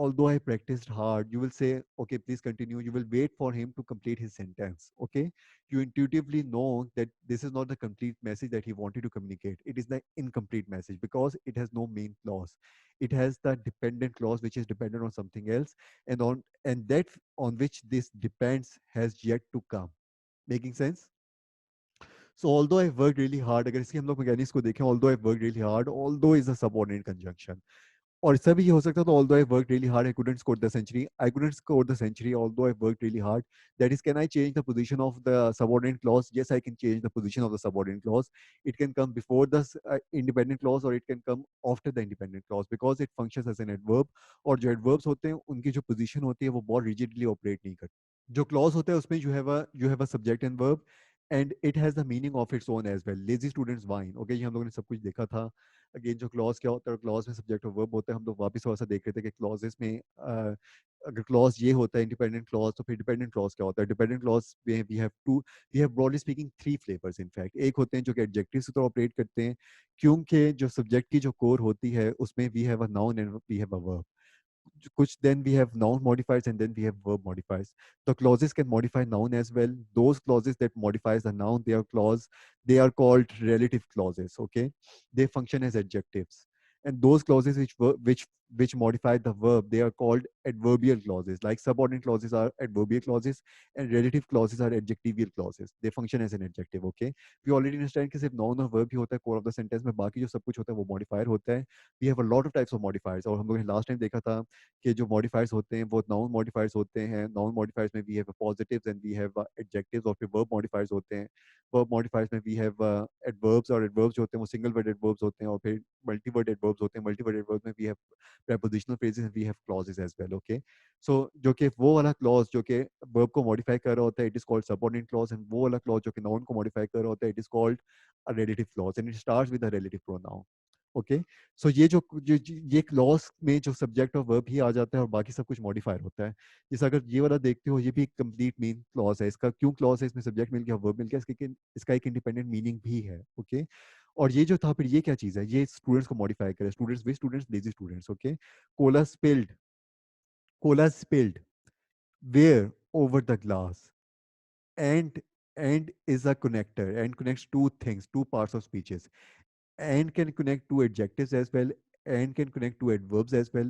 although I practiced hard, you will say, okay, please continue. You will wait for him to complete his sentence. Okay. You intuitively know that this is not the complete message that he wanted to communicate. It is the incomplete message because it has no main clause. It has the dependent clause, which is dependent on something else, and that on which this depends has yet to come. Making sense? So although I worked really hard, अगर इसकी हम लोग mechanics को देखें, although I worked really hard, although is a subordinate conjunction. और इससे भी ये हो सकता था, although I worked really hard, I couldn't score the century. I couldn't score the century, although I worked really hard. That is, can I change the position of the subordinate clause? Yes, I can change the position of the subordinate clause. It can come before the independent clause or it can come after the independent clause because it functions as an adverb. और जो adverbs होते हैं उनकी जो position होती है वो बहुत rigidly operate नहीं करती. जो क्लॉज होता है उसमें you have a subject and verb and it has the meaning of its own as well. Lazy students whine. Okay, ये हम लोगों ने सब कुछ देखा था. अगेन जो क्लॉज क्या होता है, क्लॉज में सब्जेक्ट और वर्ब होता है. हम लोग वापस थोड़ा सा देख रहे थे कि क्लॉजेस में अगर क्लॉज ये होता है इंडिपेंडेंट क्लॉज, तो फिर डिपेंडेंट क्लॉज क्या होता है. डिपेंडेंट क्लॉज में we have broadly speaking three flavours. In fact एक होते हैं जो कि एडजेक्टिव्स की तरह ऑपरेट करते हैं, क्योंकि जो सब्जेक्ट की जो कोर होती है उसमें we have a noun and we have a verb. Which then we have noun modifiers and then we have verb modifiers. The clauses can modify noun as well. Those clauses that modifies the noun, they are called relative clauses. Okay, they function as adjectives. And those clauses which modify the verb, they are called adverbial clauses. Like subordinate clauses are adverbial clauses, and relative clauses are adjectival clauses. They function as an adjective. Okay, we already understand कि सिर्फ noun और verb ही होता है core of the sentence में, बाकी जो सब कुछ होता है वो modifier होता है. We have a lot of types of modifiers और हम लोगों ने last time देखा था कि जो मॉडिफायर्स होते हैं वो नाउन मॉडिफायर्स होते हैं. नाउन मॉडिफायर्स में we have positives and we have adjectives, और फिर वर्ब मॉडिफायर्स होते हैं. वर्ब मॉडिफायर्स में वी हैव एडवर्ब्स, और एडवर्ब्स जो होते हैं वो सिंगल वर्ड एडवर्ब्स होते हैं, और फिर मल्टी वर्ड एडवर्ब्स होते हैं. मल्टी वर्ड एडवर्ब्स में we have prepositional phrases and we have clauses as well. Okay, so जो कि वो वाला clause जो कि verb को modify कर रहा होता है, it is called subordinate clause, and वो वाला clause जो कि noun को modify कर रहा होता है, it is called a relative clause and it starts with a relative pronoun. Okay, so ये क्लॉज में जो सब्जेक्ट और वर्ब ही आ जाता है और बाकी सब कुछ मॉडिफायर होता है. जैसे अगर ये वाला देखते हो, ये भी एक कंप्लीट मेन क्लॉज है. इसका क्यों क्लॉज है? इसमें सब्जेक्ट मिल गया, वर्ब मिल गया, इसका एक इंडिपेंडेंट मीनिंग भी है. ओके, और ये जो था फिर ये क्या चीज है? ये स्टूडेंट्स को मॉडिफाई करे. स्टूडेंट्स वे students lazy students. Okay, cola spilled. Cola spilled where over the glass. And and is a connector and connects two things, two parts of speeches. And can connect to adjectives as well, and can connect to adverbs as well,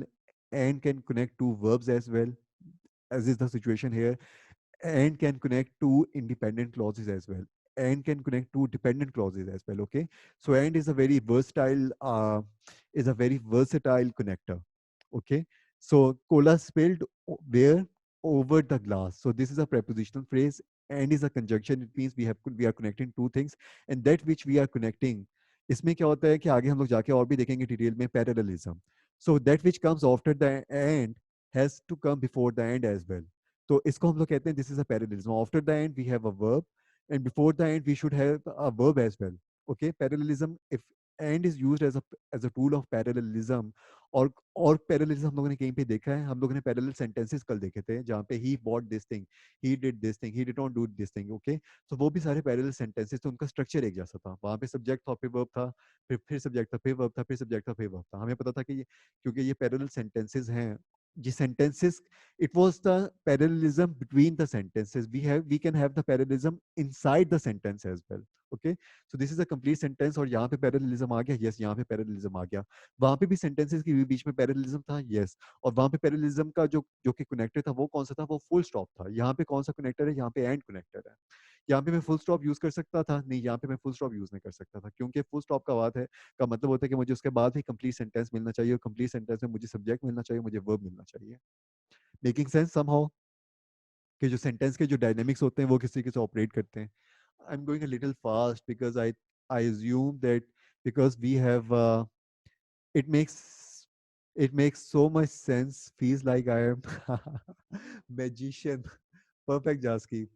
and can connect to verbs as well, as is the situation here, and can connect to independent clauses as well, and can connect to dependent clauses as well. Okay, so and is a very versatile connector. Okay, so cola spilled where? Over the glass. So this is a prepositional phrase and is a conjunction. It means we are connecting two things, and that which we are connecting, इसमें क्या होता है कि आगे हम लोग जाके और भी देखेंगे डिटेल में, parallelism. So that which comes after the and has to come before the and as well. तो इसको हम लोग कहते हैं this is a parallelism. After the and we have a verb and before the and we should have a verb as well. Okay, parallelism, if and is used as a tool of parallelism. और parallelism हम लोगों ने कहीं पे देखा है. हम लोगों ने पैरेलल सेंटेंसेस कल देखे थे जहाँ पे he bought this thing, he did this thing, he did not do this thing. Okay, तो वो भी सारे पैरेलल सेंटेंसेस थे, उनका स्ट्रक्चर एक जैसा था. वहां पे सब्जेक्ट था, फिर वर्ब था, फिर सब्जेक्ट था, फिर वर्ब था, फिर सब्जेक्ट था, फिर वर्ब था. हमें पता था कि ये क्योंकि ये पैरेलल सेंटेंसेस हैं, ये sentences, it was the parallelism between the sentences. We can have the parallelism inside the sentence as well. Okay, so this is a complete sentence और यहाँ पे parallelism आ गया. Yes, यहाँ पे parallelism आ गया. वहां पे भी sentences के बीच में parallelism था. Yes, और वहां पे parallelism का जो कि connector था वो कौन सा था? वो full stop था. यहाँ पे कौन सा connector है? यहाँ पे and connector है. यहाँ पे मैं फुल स्टॉप यूज कर सकता था? नहीं, यहाँ पे मैं फुल स्टॉप यूज नहीं कर सकता था, क्योंकि फुल स्टॉप का बात है का मतलब होता है कि मुझे उसके बाद ही कंप्लीट सेंटेंस मिलना चाहिए, और कंप्लीट सेंटेंस में मुझे सब्जेक्ट मिलना चाहिए, मुझे वर्ब मिलना चाहिए. मेकिंग सेंस समहाउ कि जो सेंटेंस के जो डायनेमिक्स होते हैं वो किस तरीके से ऑपरेट करते हैं. I am going a little fast because I assume that because we have it makes it makes so much sense, feels like I am magician. Perfect, Jaski.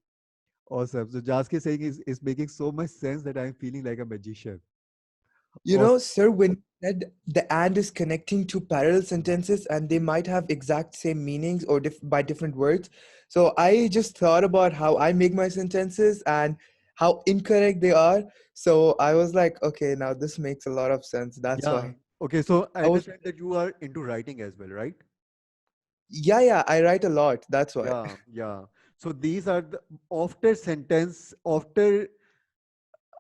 Awesome. So Jaski saying is making so much sense that I'm feeling like a magician. You know, Awesome. sir, when you said the and is connecting to parallel sentences and they might have exact same meanings or by different words. So I just thought about how I make my sentences and how incorrect they are. So I was like, okay, now this makes a lot of sense. That's Yeah. why Okay, so I I was. understand that you are into writing as well, right? Yeah, I write a lot. That's why. Yeah, yeah. So these are the after sentence, after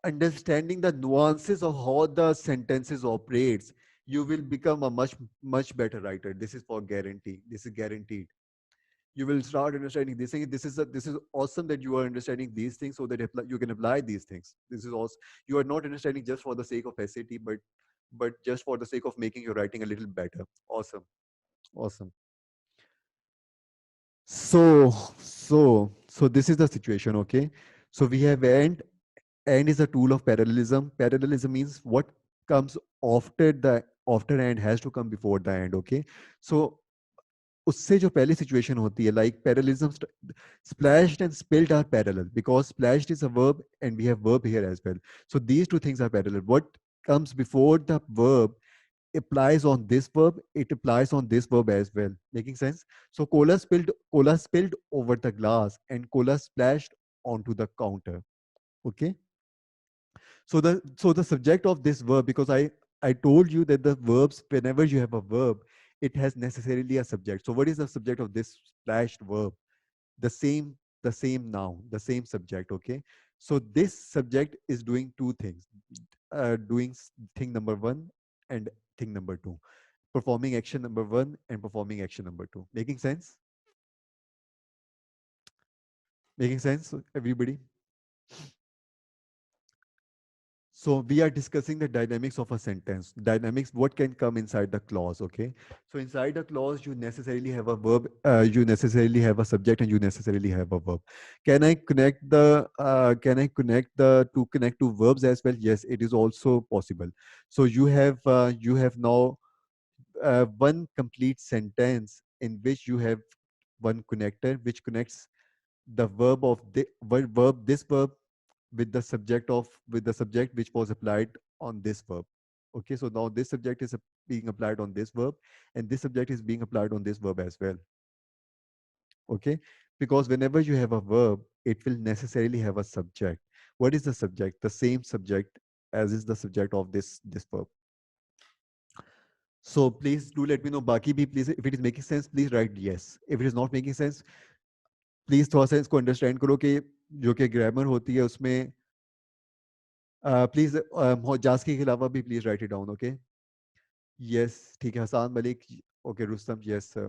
understanding the nuances of how the sentences operates, you will become a much better writer. This is for guarantee. This is guaranteed. You will start understanding this thing. This is awesome that you are understanding these things so that you can apply these things. This is also, you are not understanding just for the sake of SAT, but just for the sake of making your writing a little better. Awesome, awesome. So this is the situation. Okay, so we have and is a tool of parallelism. Parallelism means what comes after and has to come before the end. Okay, so उससे जो पहली situation होती है, like parallelism, splashed and spilled are parallel because splashed is a verb and we have verb here as well. So these two things are parallel. What comes before the verb applies on this verb, it applies on this verb as well. Making sense? So cola spilled over the glass and cola splashed onto the counter. Okay. So the subject of this verb, because I told you that the verbs, whenever you have a verb, it has necessarily a subject. So what is the subject of this splashed verb? The same the same noun, the same subject. Okay. So this subject is doing two things. Doing thing number one and thing number two. Performing action number one and performing action number two. Making sense? Making sense, everybody? So we are discussing the dynamics of a sentence. Dynamics, what can come inside the clause, okay? So inside a clause, you necessarily have a verb, you necessarily have a subject, and you necessarily have a verb. Can I connect to verbs as well? Yes, it is also possible. So you have now one complete sentence in which you have one connector which connects the verb this verb with the subject which was applied on this verb. Okay, so now this subject is being applied on this verb, and this subject is being applied on this verb as well. Okay, because whenever you have a verb, it will necessarily have a subject. What is the subject? The same subject as is the subject of this verb. So please do let me know. Baki bhi, please, if it is making sense, please write yes. If it is not making sense, please थोड़ा सा इसको understand करो कि जो कि grammar होती है उसमें प्लीज जास्की के अलावा भी please write it down. Okay. Yes, ठीक है. Hasan Malik. Okay. Rustam. Yes sir.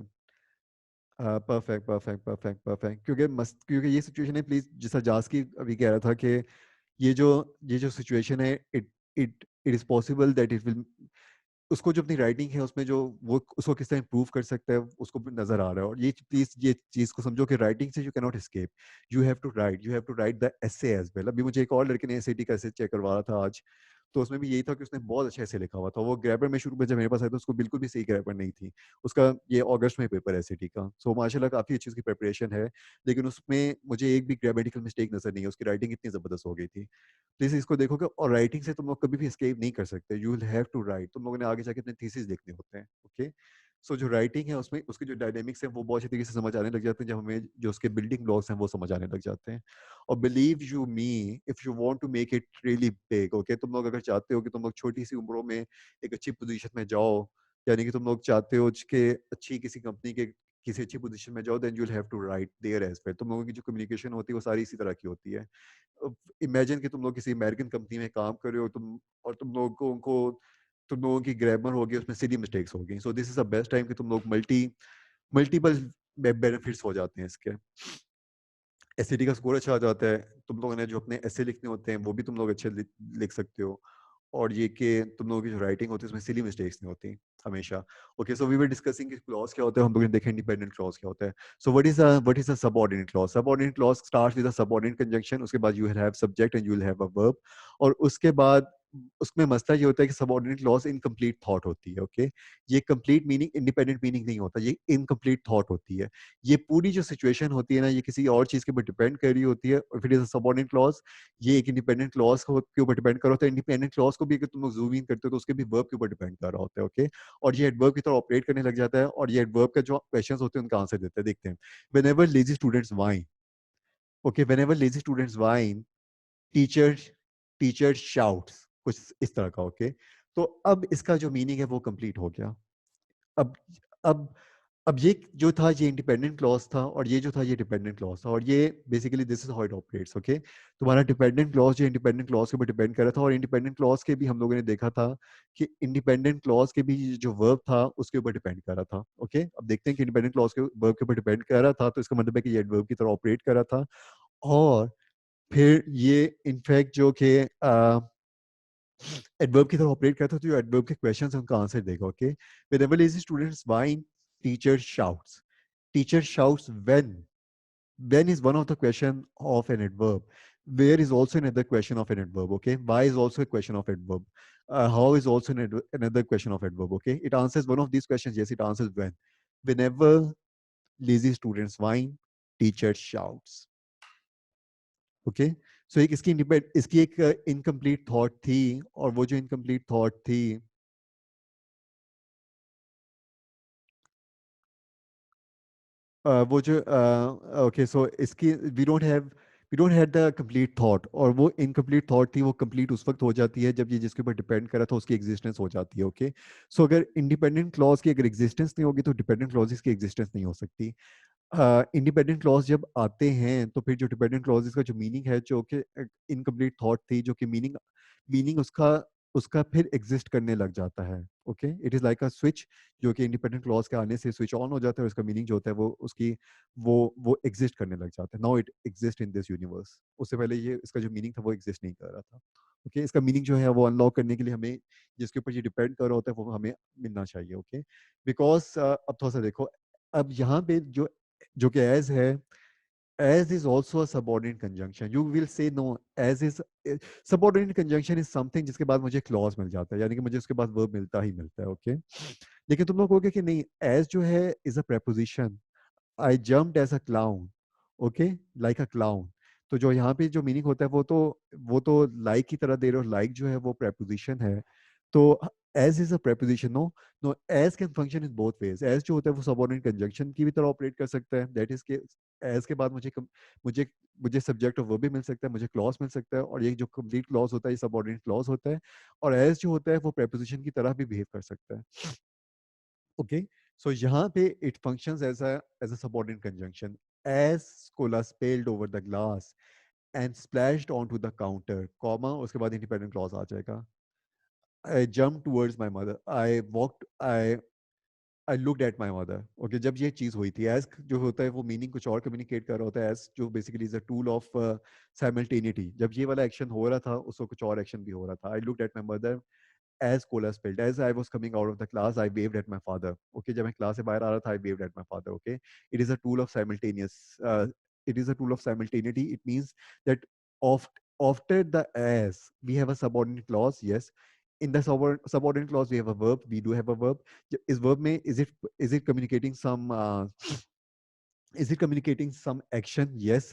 Perfect perfect perfect perfect. क्योंकि ये सिचुएशन है. प्लीज जैसा जास्की अभी कह रहा था कि ये जो सिचुएशन है, it it it is possible that it will, उसको जो अपनी राइटिंग है उसमें जो वो उसको किस तरह इंप्रूव कर सकता है उसको भी नजर आ रहा है. और ये प्लीज ये चीज को समझो कि राइटिंग से you can not escape. You have to write the essay as well. अभी मुझे एक और लड़के ने एसएटी का एसे चेक करवा रहा था आज, तो उसमें भी यही था कि उसने बहुत अच्छा ऐसे लिखा हुआ था. वो ग्रामर में शुरू में जब मेरे पास आया था उसको बिल्कुल भी सही ग्रामर नहीं थी उसका. ये अगस्त में पेपर है एसएटी का. सो माशाल्लाह काफी अच्छी उसकी प्रिपरेशन है, लेकिन उसमें मुझे एक भी ग्रामेटिकल मिस्टेक नजर नहीं है. उसकी राइटिंग इतनी जबरदस्त हो गई थी. प्लीज इसको देखोगे. और राइटिंग से तुम लोग कभी भी एस्केप नहीं कर सकते. You will have to write. तुम लोगों ने आगे जाके अपने थीसिस लिखने होते हैं. ओके. सो जो राइटिंग है उसमें उसके जो डायनेमिक्स है वो बहुत अच्छी तरीके से समझ आने लग जाते हैं जब हमें जो उसके बिल्डिंग ब्लॉक्स हैं वो समझ आने लग जाते हैं. और believe you me, if you want to make it really big, okay, तुम लोग अगर चाहते हो कि तुम लोग छोटी सी उम्रों में एक अच्छी पोजीशन में जाओ, यानी कि तुम लोग चाहते हो कि अच्छी किसी कंपनी के किसी अच्छी पोजीशन में जाओ, then you will have to write there as well. तुम लोगों की जो कम्युनिकेशन होती है वो सारी इसी तरह की होती है. इमेजिन कि तुम लोग किसी अमेरिकन कंपनी में काम कर रहे हो, तुम लोगों की ग्रामर होगी उसमें सिली मिस्टेक्स होगी. सो this is the best time कि तुम लोग मल्टीपल बेनिफिट्स हो जाते हैं इसके. एसएटी का स्कोर अच्छा आ जाता है. तुम लोगों ने जो अपने ऐसे लिखने होते हैं वो भी तुम लोग अच्छे लिख सकते हो. और ये कि तुम लोगों की जो राइटिंग होती है उसमें सिली मिस्टेक्स नहीं होती हमेशा. Okay. So we were discussing कि क्लॉज क्या होता है. हम लोगों ने देखा इंडिपेंडेंट क्लॉज क्या होता है. So what is a subordinate clause? Subordinate clause starts with a subordinate conjunction. उसके बाद you will have subject and you will have a verb. और उसके बाद उसमें मसला ये होता है कि सबऑर्डिनेट क्लॉज इनकम्प्लीट थॉट होती है. ओके. ये कंप्लीट मीनिंग, इंडिपेंडेंट मीनिंग नहीं होता. ये इनकम्प्लीट थॉट होती है. ये पूरी जो सिचुएशन होती है ना, ये किसी और चीज के ऊपर डिपेंड कर रही होती है. If it is a subordinate clause, ये एक इंडिपेंडेंट क्लॉज के ऊपर डिपेंड कर रहा होता है. इंडिपेंडेंट क्लॉज को भी अगर तुम लोग जूम इन करते हो तो उसके भी वर्ब के ऊपर डिपेंड कर रहा होता है. ओके. और ये एडवर्ब की तरह ऑपरेट करने लग जाता है. और ये एडवर्ब का जो क्वेश्चंस होते हैं उनका आंसर देते हैं. देखते हैं. Whenever lazy students whine. Okay. Whenever lazy students wine, teacher teacher shouts. कुछ इस तरह का. ओके. तो अब इसका जो मीनिंग है वो कंप्लीट हो गया. अब अब अब ये जो था ये इंडिपेंडेंट क्लॉज था, और ये जो था ये डिपेंडेंट क्लॉज था, और ये basically this is how it operates. Okay, तुम्हारा डिपेंडेंट क्लॉज जो इंडिपेंडेंट क्लॉज के ऊपर डिपेंड कर रहा था, और इंडिपेंडेंट क्लॉज के भी हम लोगों ने देखा था कि इंडिपेंडेंट क्लॉज के भी जो वर्ब था उसके ऊपर डिपेंड कर रहा था। ओके, अब देखते हैं कि इंडिपेंडेंट क्लॉज के वर्ब के ऊपर डिपेंड कर रहा था, तो इसका मतलब है कि ये एडवर्ब की तरह ऑपरेट कर रहा था। और फिर ये इनफैक्ट जो कि एडवर्ब की तरह ऑपरेट करता है, तो जो एडवर्ब के क्वेश्चंस हैं उनका आंसर देगा। Okay, whenever lazy students whine, teacher shouts. Teacher shouts when. When is one of the question of an adverb. Where is also another question of an adverb. Okay, why is also a question of adverb. How is also another question of adverb. Okay, it answers one of these questions. Yes, it answers when. Whenever lazy students whine, teacher shouts. Okay, so एक इसकी इसकी एक incomplete thought थी, और वो जो incomplete thought थी वो जो ओके, सो इसकी we don't have the complete thought, और वो इनकम्प्लीट थॉट थी, वो कंप्लीट उस वक्त हो जाती है जब ये जिसके ऊपर डिपेंड करा था उसकी एग्जिस्टेंस हो जाती है। ओके, सो अगर इंडिपेंडेंट क्लॉज की अगर एग्जिस्टेंस नहीं होगी तो डिपेंडेंट क्लॉजेस की एग्जिस्टेंस नहीं हो सकती। इंडिपेंडेंट क्लॉज जब आते हैं तो फिर जो डिपेंडेंट क्लॉजेस का जो मीनिंग है, जो कि इनकम्प्लीट थॉट थी, जो कि मीनिंग मीनिंग उसका उसका फिर एग्जिस्ट करने लग जाता है। Okay, it is like a switch, जो कि इंडिपेंडेंट क्लॉज के आने से स्विच ऑन हो जाता है, और उसका मीनिंग जो होता है वो उसकी वो एग्जिस्ट करने लग जाता है। Now it exist in this universe. उससे पहले ये इसका जो मीनिंग था वो एग्जिस्ट नहीं कर रहा था। ओके, इसका मीनिंग जो है वो अनलॉक करने के लिए हमें जिसके ऊपर ये डिपेंड कर रहा होता है वो हमें मिलना चाहिए। ओके, बिकॉज अब थोड़ा सा देखो, अब यहाँ पे जो कि as है, as is also a subordinate conjunction. You will say no, as is subordinate conjunction is something जिसके बाद मुझे clause मिल जाता है, यानी कि मुझे उसके बाद verb मिलता ही मिलता है। ओके, लेकिन तुम लोग कहोगे कि नहीं, as जो है is a preposition. I jumped as a clown. Okay, like a clown. तो जो यहाँ पे जो मीनिंग होता है वो तो like की तरह दे रहे हो, like जो है वो preposition है। तो as is a preposition. No, as can function in both ways. As जो होता है वो subordinate conjunction की भी तरह ऑपरेट कर सकता है, that is के as के बाद मुझे मुझे सब्जेक्ट और वर्ब भी मिल सकता है, मुझे क्लॉज मिल सकता है, और ये जो कंप्लीट क्लॉज होता है ये सबऑर्डिनेट क्लॉज होता है। और as जो होता है वो preposition की तरह भी बिहेव कर सकता है। ओके, सो यहाँ पे it functions as a subordinate conjunction. as cola spilled over the glass and splashed onto the counter, comma उसके बाद इंडिपेंडेंट क्लॉज आ जाएगा। I jumped towards my mother. I looked at my mother. Okay, जब ये चीज हुई थी, as जो होता है वो मीनिंग कुछ और कम्युनिकेट कर रहा होता है, as जो basically is a tool of simultaneity. जब ये वाला एक्शन हो रहा था उसको कुछ और एक्शन भी हो रहा था। I looked at my mother as cola spilled. As I was coming out of the class, I waved at my father. Okay, जब मैं क्लास से बाहर आ रहा था, I waved at my father. Okay, it is a tool of simultaneous. It is a tool of simultaneity. It means that after the as we have a subordinate clause. Yes, in the subordinate clause we have a verb. We do have a verb. इस verb में is it communicating some is it communicating some action? Yes.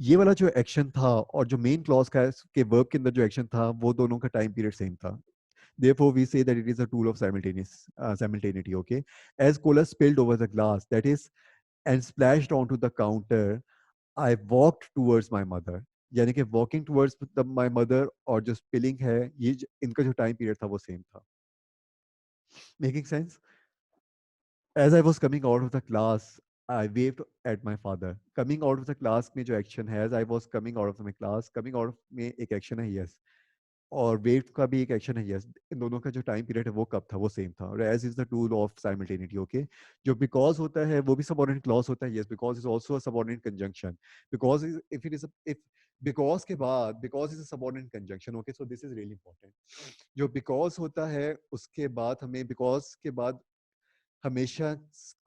ये वाला जो action था और जो main clause का के वर्ब के अंदर जो एक्शन था वो दोनों का टाइम पीरियड सेम था। Therefore, we say that it is a tool of simultaneity. Okay, as cola spilled over the glass, that is, and splashed onto the counter, I walked towards my mother. यानी कि walking towards my mother और जो spilling है, इनका जो time period था वो same था। Making sense? As I was coming out of the class, I waved at my father. Coming out of the class में जो एक्शन है, as I was coming out of my class, coming out of में एक action है, yes. और wave का भी एक एक्शन है, यस। इन दोनों का जो टाइम पीरियड है वो कब था, वो सेम था। और as is the tool of simultaneity. Okay, जो बिकॉज होता है वो भी सबऑर्डिनेट क्लॉज होता है, yes. Because is also a subordinate conjunction. Because is if it is if because के बाद because is a subordinate conjunction. Okay, so this is really important. जो बिकॉज होता है उसके बाद हमें बिकॉज के बाद हमेशा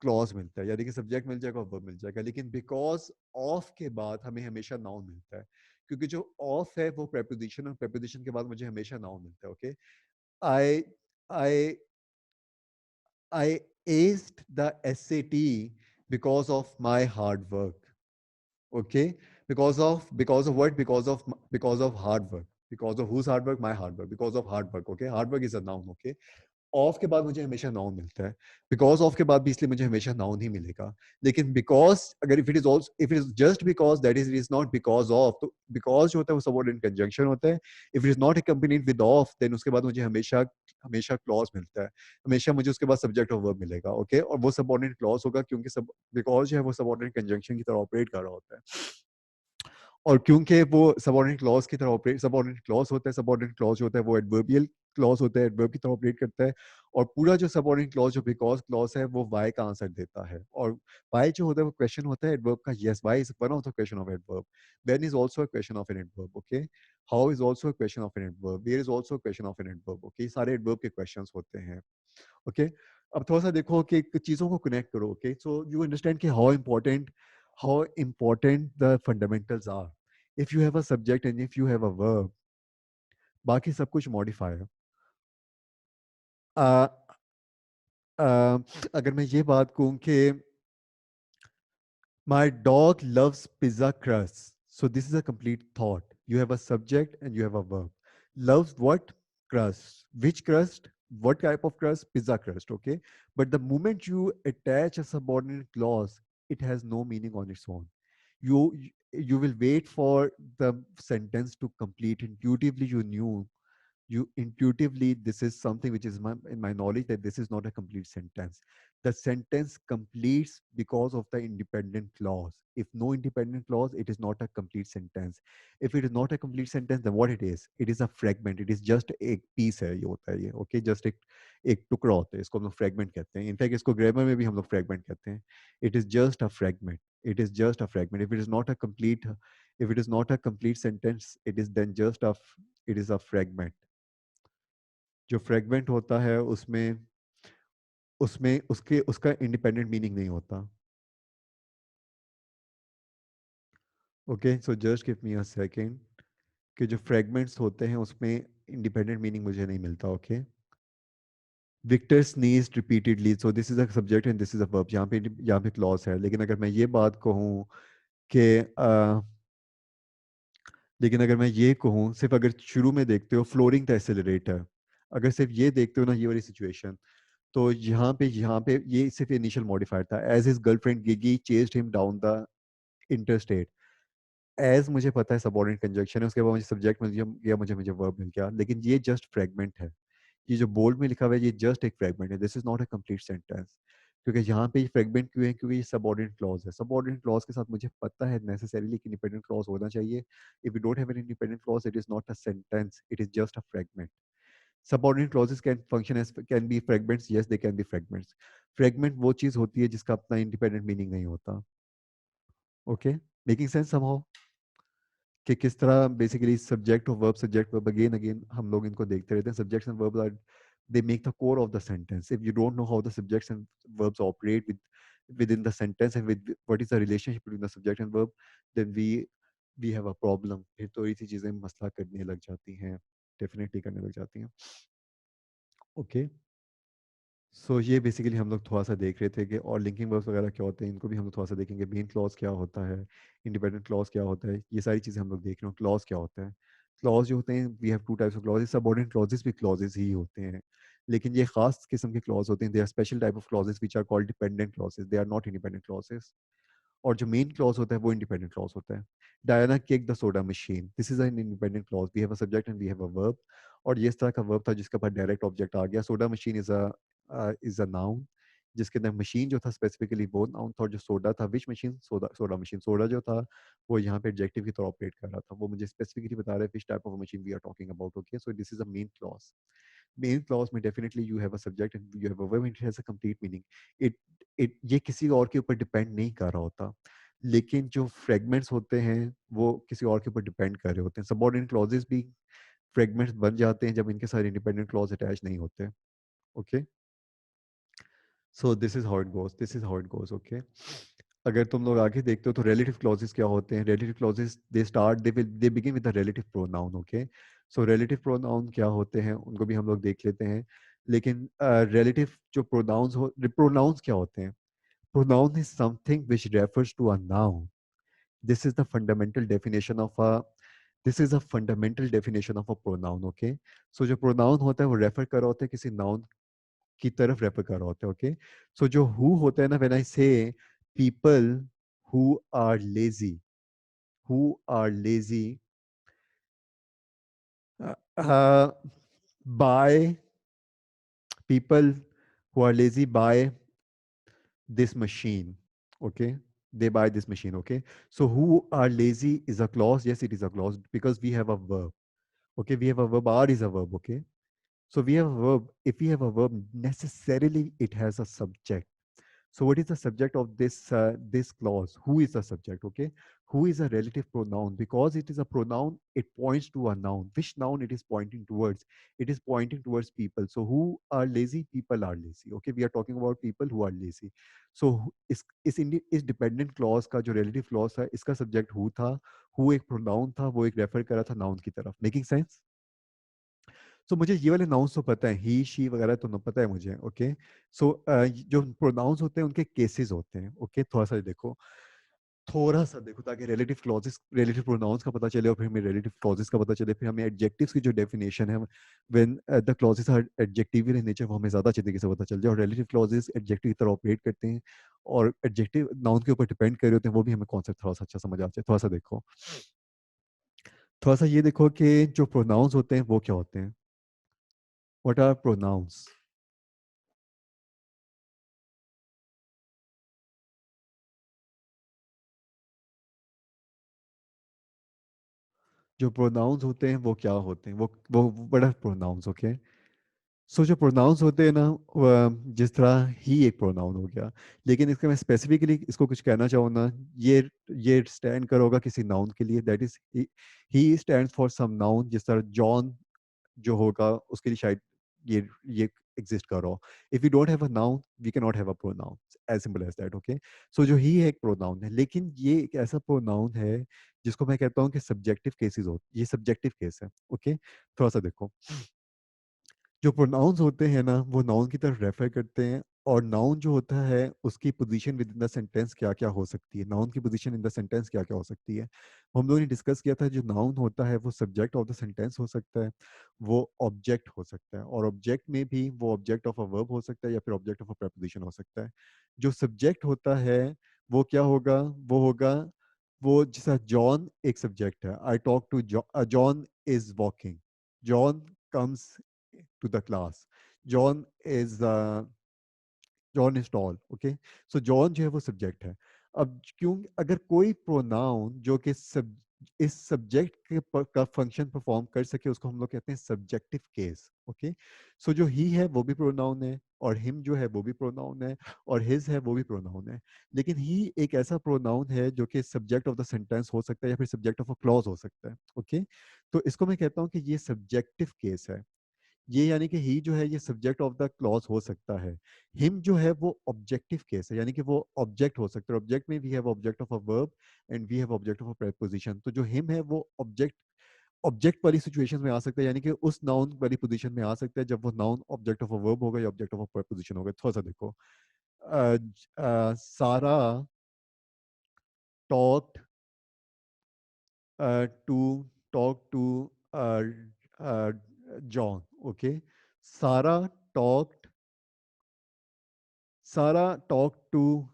क्लॉज मिलता है, यानी कि सब्जेक्ट मिल जाएगा और वर्ब मिल जाएगा। लेकिन बिकॉज ऑफ के बाद हमें हमेशा नाउन मिलता है, क्योंकि जो ऑफ है वो प्रेपोजिशन, और प्रेपोजिशन के बाद मुझे हमेशा नाउन मिलता है। Okay, I I I aced the SAT because of my hard work. Okay, because of what? Because of hard work. Because of whose hard work? My hard work. Because of hard work. Okay, hard work is a noun. Okay, of के बाद मुझे हमेशा noun मिलता है, because of के बाद भी इसलिए मुझे हमेशा नाउन ही मिलेगा। लेकिन बिकॉज अगर if it is also if it is just because that is, it is not because of, तो बिकॉज जो होता है वो सबऑर्डिनेट कंजंक्शन होता है। If it is not accompanied with of, then उसके बाद मुझे हमेशा हमेशा क्लॉज मिलता है, हमेशा मुझे उसके बाद सब्जेक्ट ऑफ वर्ब मिलेगा। ओके, और वो सबऑर्डिनेट क्लॉज होगा क्योंकि सब बिकॉज जो है वो सबऑर्डिनेट कंजंक्शन की तरह ऑपरेट कर रहा होता है। और क्योंकि वो सबऑर्डिनेट क्लॉज की तरह ऑपरेट, सबऑर्डिनेट क्लॉज होता है, सबऑर्डिनेट क्लॉज होता है वो एडवर्बियल क्लॉज होता है, एडवर्ब की तरह ऑपरेट करता है। और पूरा जो सबऑर्डिनेट क्लॉज जो बिकॉज क्लॉज है वो वाई का आंसर देता है। और वाई जो होता है वो क्वेश्चन होता है एडवर्ब का। Yes, why is one of the question of adverb, when is also a question of an adverb. Okay, how is also a question of an adverb, where is also a question of an adverb. Okay, सारे adverb के questions होते हैं। Okay, अब थोड़ा सा देखो कि चीजों को कनेक्ट करो। ओके, सो यू अंडरस्टैंड कि how important the fundamentals are. If you have a subject and if you have a verb, बाकी सब कुछ मॉडिफाई है। अगर मैं ये बात कहूँ कि my dog loves pizza crust. So this is a complete thought. You have a subject and you have a verb. Loves what? Crust. Which crust? What type of crust? Pizza crust. Okay. But the moment you attach a subordinate clause, it has no meaning on its own. You will wait for the sentence to complete. Intuitively, you intuitively, this is something which is in my knowledge, that this is not a complete sentence. The sentence completes because of the independent clause. If no independent clause, it is not a complete sentence. If it is not a complete sentence, then what it is a fragment, it is just एक piece है, ये होता है ये। Okay, just एक टुकड़ा होता है, इसको हम लोग फ्रेगमेंट कहते हैं। इनफैक्ट इसको ग्रामर में भी हम लोग फ्रेगमेंट कहते हैं। It is just a fragment, it is just a fragment. If it is not a complete, if it is not a complete sentence, it is then just it is a fragment. जो fragment होता है उसमें उसमें उसके उसका independent meaning नहीं होता। Okay, so just give me a second, कि जो फ्रेगमेंट्स होते हैं उसमें इंडिपेंडेंट मीनिंग मुझे नहीं मिलता। Okay, Victor sneeze repeatedly, so this is a subject and this is a verb. यहाँ पे क्लॉज है। लेकिन अगर मैं ये बात कहूँ कि लेकिन अगर मैं ये कहूँ, सिर्फ अगर शुरू में देखते हो फ्लोरिंग द एक्सेलरेटर, अगर सिर्फ ये देखते हो ना, ये वाली सिचुएशन, तो यहाँ पे ये सिर्फ इनिशियल मॉडिफायर था। As his girlfriend Gigi chased him down the interstate. As मुझे पता है सबऑर्डिनेट कंजंक्शन है, उसके बाद मुझे सब्जेक्ट मिल गया, मुझे मुझे वर्ब मिल गया। लेकिन ये जस्ट फ्रेगमेंट है। ये जो बोल्ड में लिखा हुआ है ये जस्ट एक फ्रेगमेंट है, this is not a complete sentence. क्योंकि यहाँ पे फ्रेगमेंट क्यों है? क्योंकि ये सबऑर्डिनेट क्लॉज है। सबऑर्डिनेट क्लॉज के साथ मुझे पता है नेसेसरीली कि इंडिपेंडेंट क्लॉज होना चाहिए। If you don't have an independent clause, it is not a sentence, it is just a fragment. Subordinate clauses can function as, can be fragments. Yes, they can be fragments. Fragment वो चीज होती है जिसका अपना independent meaning नहीं होता। Okay, making sense somehow, कि किस तरह basically subject verb again again हम लोग इनको देखते रहते हैं। Subjects and verbs are, they make the core of the sentence. If you don't know how the subjects and verbs operate within the sentence, and with what is the relationship between the subject and verb, then we have a problem. फिर तो ये चीजें मसला करने लग जाती हैं, definitely करने लग जाती हैं। ओके, ये बेसिकली हम लोग थोड़ा सा देख रहे थे कि और लिंकिंग वर्ब्स वगैरह क्या होते हैं, इनको भी हम लोग थोड़ा सा देखेंगे। मेन क्लॉज क्या होता है, इंडिपेंडेंट क्लॉज क्या होता है, ये सारी चीज़ें हम लोग देख रहे हैं। क्लॉज क्या होता है? क्लॉज जो होते हैं, we have two types of clauses. Subordinate clauses भी क्लॉजेस ही होते हैं, लेकिन ये खास किस्म के क्लॉज होते हैं। They are special type of clauses which are called dependent clauses, they are not independent clauses. और जो मेन क्लॉज होता है वो इंडिपेंडेंट क्लॉज होता है। Diana kicked the soda machine, this is an independent clause. We have a subject and we have a verb. और ये इस तरह का वर्ब था जिसके ऊपर डायरेक्ट ऑब्जेक्ट आ गया। Soda machine is a noun, जिसके अंदर मशीन जो था स्पेसिफिकली वो नाउन था, और जो सोडा था, विच मशीन, सोडा मशीन, सोडा जो था वो यहाँ पे एडजेक्टिव की तरह ऑपरेट कर रहा था। वो मुझे स्पेसिफिकली बता रहा है which type of machine we are talking about. Okay, so this is a main clause. Main clause में definitely you have a subject and you have a verb, it has a complete meaning. It it ये किसी और के ऊपर depend नहीं कर रहा होता। लेकिन जो फ्रेगमेंट्स होते हैं वो किसी और के ऊपर डिपेंड कर रहे होते हैं। सबऑर्डिनेट क्लॉजेस भी फ्रेगमेंट्स बन जाते हैं जब इनके सारे इंडिपेंडेंट क्लॉज अटैच नहीं होते। Okay, so this is how it goes. Okay, अगर तुम लोग आगे देखते हो तो रिलेटिव क्लॉजेस क्या होते हैं? Relative clauses they begin with the relative pronoun. Okay, so relative pronoun क्या होते हैं उनको भी हम लोग देख लेते हैं। लेकिन रिलेटिव जो प्रोनाउंस क्या होते हैं? Pronoun is something which refers to a noun. This is the fundamental definition of a this is a fundamental definition of a pronoun. Okay, so जो pronoun होता है वो refer कर रहा होता है किसी noun की तरफ रेफर कर रहा होता है, ओके। सो जो हु होता है ना, when I say people who are lazy, who are lazy by people who are lazy buy this machine, okay, they buy this machine, okay. So who are lazy is a clause, yes, it is a clause because we have a verb, okay, we have a verb, are is a verb, okay. So we have a verb, if we have a verb, necessarily it has a subject. So what is the subject of this clause? Who is the subject? Okay, who is a relative pronoun? Because it is a pronoun, it points to a noun. Which noun it is pointing towards? It is pointing towards people. So who are lazy? People are lazy. Okay, we are talking about people who are lazy. So इस dependent clause का जो relative clause था, इसका subject who था, who एक pronoun था, वो एक refer कर रहा था noun की तरफ. Making sense? सो मुझे ये वाले नाउन्स तो पता है, ही शी वगैरह तो पता है मुझे, ओके। सो जो प्रोनाउंस होते हैं उनके केसेस होते हैं, ओके। थोड़ा सा देखो ताकि रिलेटिव क्लॉजेस, रिलेटिव प्रोनाउंस का पता चले और फिर हमें रिलेटिव क्लॉजेस का पता चले, फिर हमें एडजेक्टिव्स की जो डेफिनेशन है, when the clauses are adjective in nature, वो हमें ज़्यादा अच्छे तरीके से पता चल जाए। और रिलेटिव क्लॉजेस एडजेक्टिव की तरह ऑपरेट करते हैं और एडजेक्टिव नाउन के ऊपर डिपेंड कर रहे होते हैं, वो भी हमें कॉन्सेप्ट थोड़ा सा अच्छा समझ आ जाए। थोड़ा सा देखो, थोड़ा सा ये देखो कि जो प्रोनाउंस होते हैं वो क्या होते हैं। What are pronouns? जो प्रोनाउंस होते हैं वो क्या होते हैं, वो बड़ा प्रोनाउंस, ओके। सो जो प्रोनाउंस होते हैं ना, जिस तरह ही एक प्रोनाउन हो गया, लेकिन इसका मैं स्पेसिफिकली इसको कुछ कहना चाहूँ ना, ये ये स्टैंड करोगा किसी नाउन के लिए, that is he stand for some noun. जिस तरह जॉन जो होगा उसके लिए शायद ये एग्जिस्ट कर रहा हो। If you don't have a noun we can not have a pronoun, as simple as that, okay. So जो ही है एक प्रोनाउन है, लेकिन ये एक ऐसा प्रोनाउन है जिसको मैं कहता हूँ कि सब्जेक्टिव केसेस हो, ये सब्जेक्टिव केस है, ओके। थोड़ा सा देखो, जो प्रोनाउंस होते हैं ना वो नाउन की तरफ रेफर करते हैं, और नाउन जो होता है उसकी position with in the sentence क्या क्या हो सकती है, नाउन की पोजीशन इन द सेंटेंस क्या क्या हो सकती है। हम लोगों ने डिस्कस किया था जो नाउन होता है वो सब्जेक्ट ऑफ द सेंटेंस हो सकता है, वो ऑब्जेक्ट हो सकता है, और ऑब्जेक्ट में भी वो ऑब्जेक्ट ऑफ अ वर्ब हो सकता है या फिर ऑब्जेक्ट ऑफ अ प्रेपोजिशन हो सकता है। जो सब्जेक्ट होता है वो क्या होगा, वो होगा, वो जैसा जॉन एक सब्जेक्ट है, I talk to John is walking, John comes to the class. John is John is tall, okay. So John जो है वो सब्जेक्ट है। अब क्यों, अगर कोई प्रोनाउन जो कि इस सब्जेक्ट के का फंक्शन परफॉर्म कर सके उसको हम लोग कहते हैं सब्जेक्टिव केस, ओके। सो जो ही है वो भी प्रोनाउन है, और हिम जो है वो भी प्रोनाउन है, और हिज है वो भी प्रोनाउन है। लेकिन ही एक ऐसा प्रोनाउन है जो कि सब्जेक्ट ऑफ द सेंटेंस हो सकता है या फिर सब्जेक्ट ऑफ अ क्लॉज हो सकता है, ओके। तो इसको मैं कहता हूँ कि ये सब्जेक्टिव केस है। ये यानी कि ही जो है ये सब्जेक्ट ऑफ द क्लॉज हो सकता है। हिम जो है वो ऑब्जेक्टिव केस है, यानी कि वो ऑब्जेक्ट हो सकता है। ऑब्जेक्ट में we have object of a verb and we have object of a preposition. तो जो हिम है वो ऑब्जेक्ट वाली सिचुएशन में आ सकता है, यानी कि उस नाउन वाली पोजीशन में आ सकता है जब वो noun object of a verb होगा या ऑब्जेक्ट ऑफ अ प्रेपोजिशन होगा। थोड़ा सा देखो, Sarah talked to talk to John, okay. Sarah talked Sarah talk to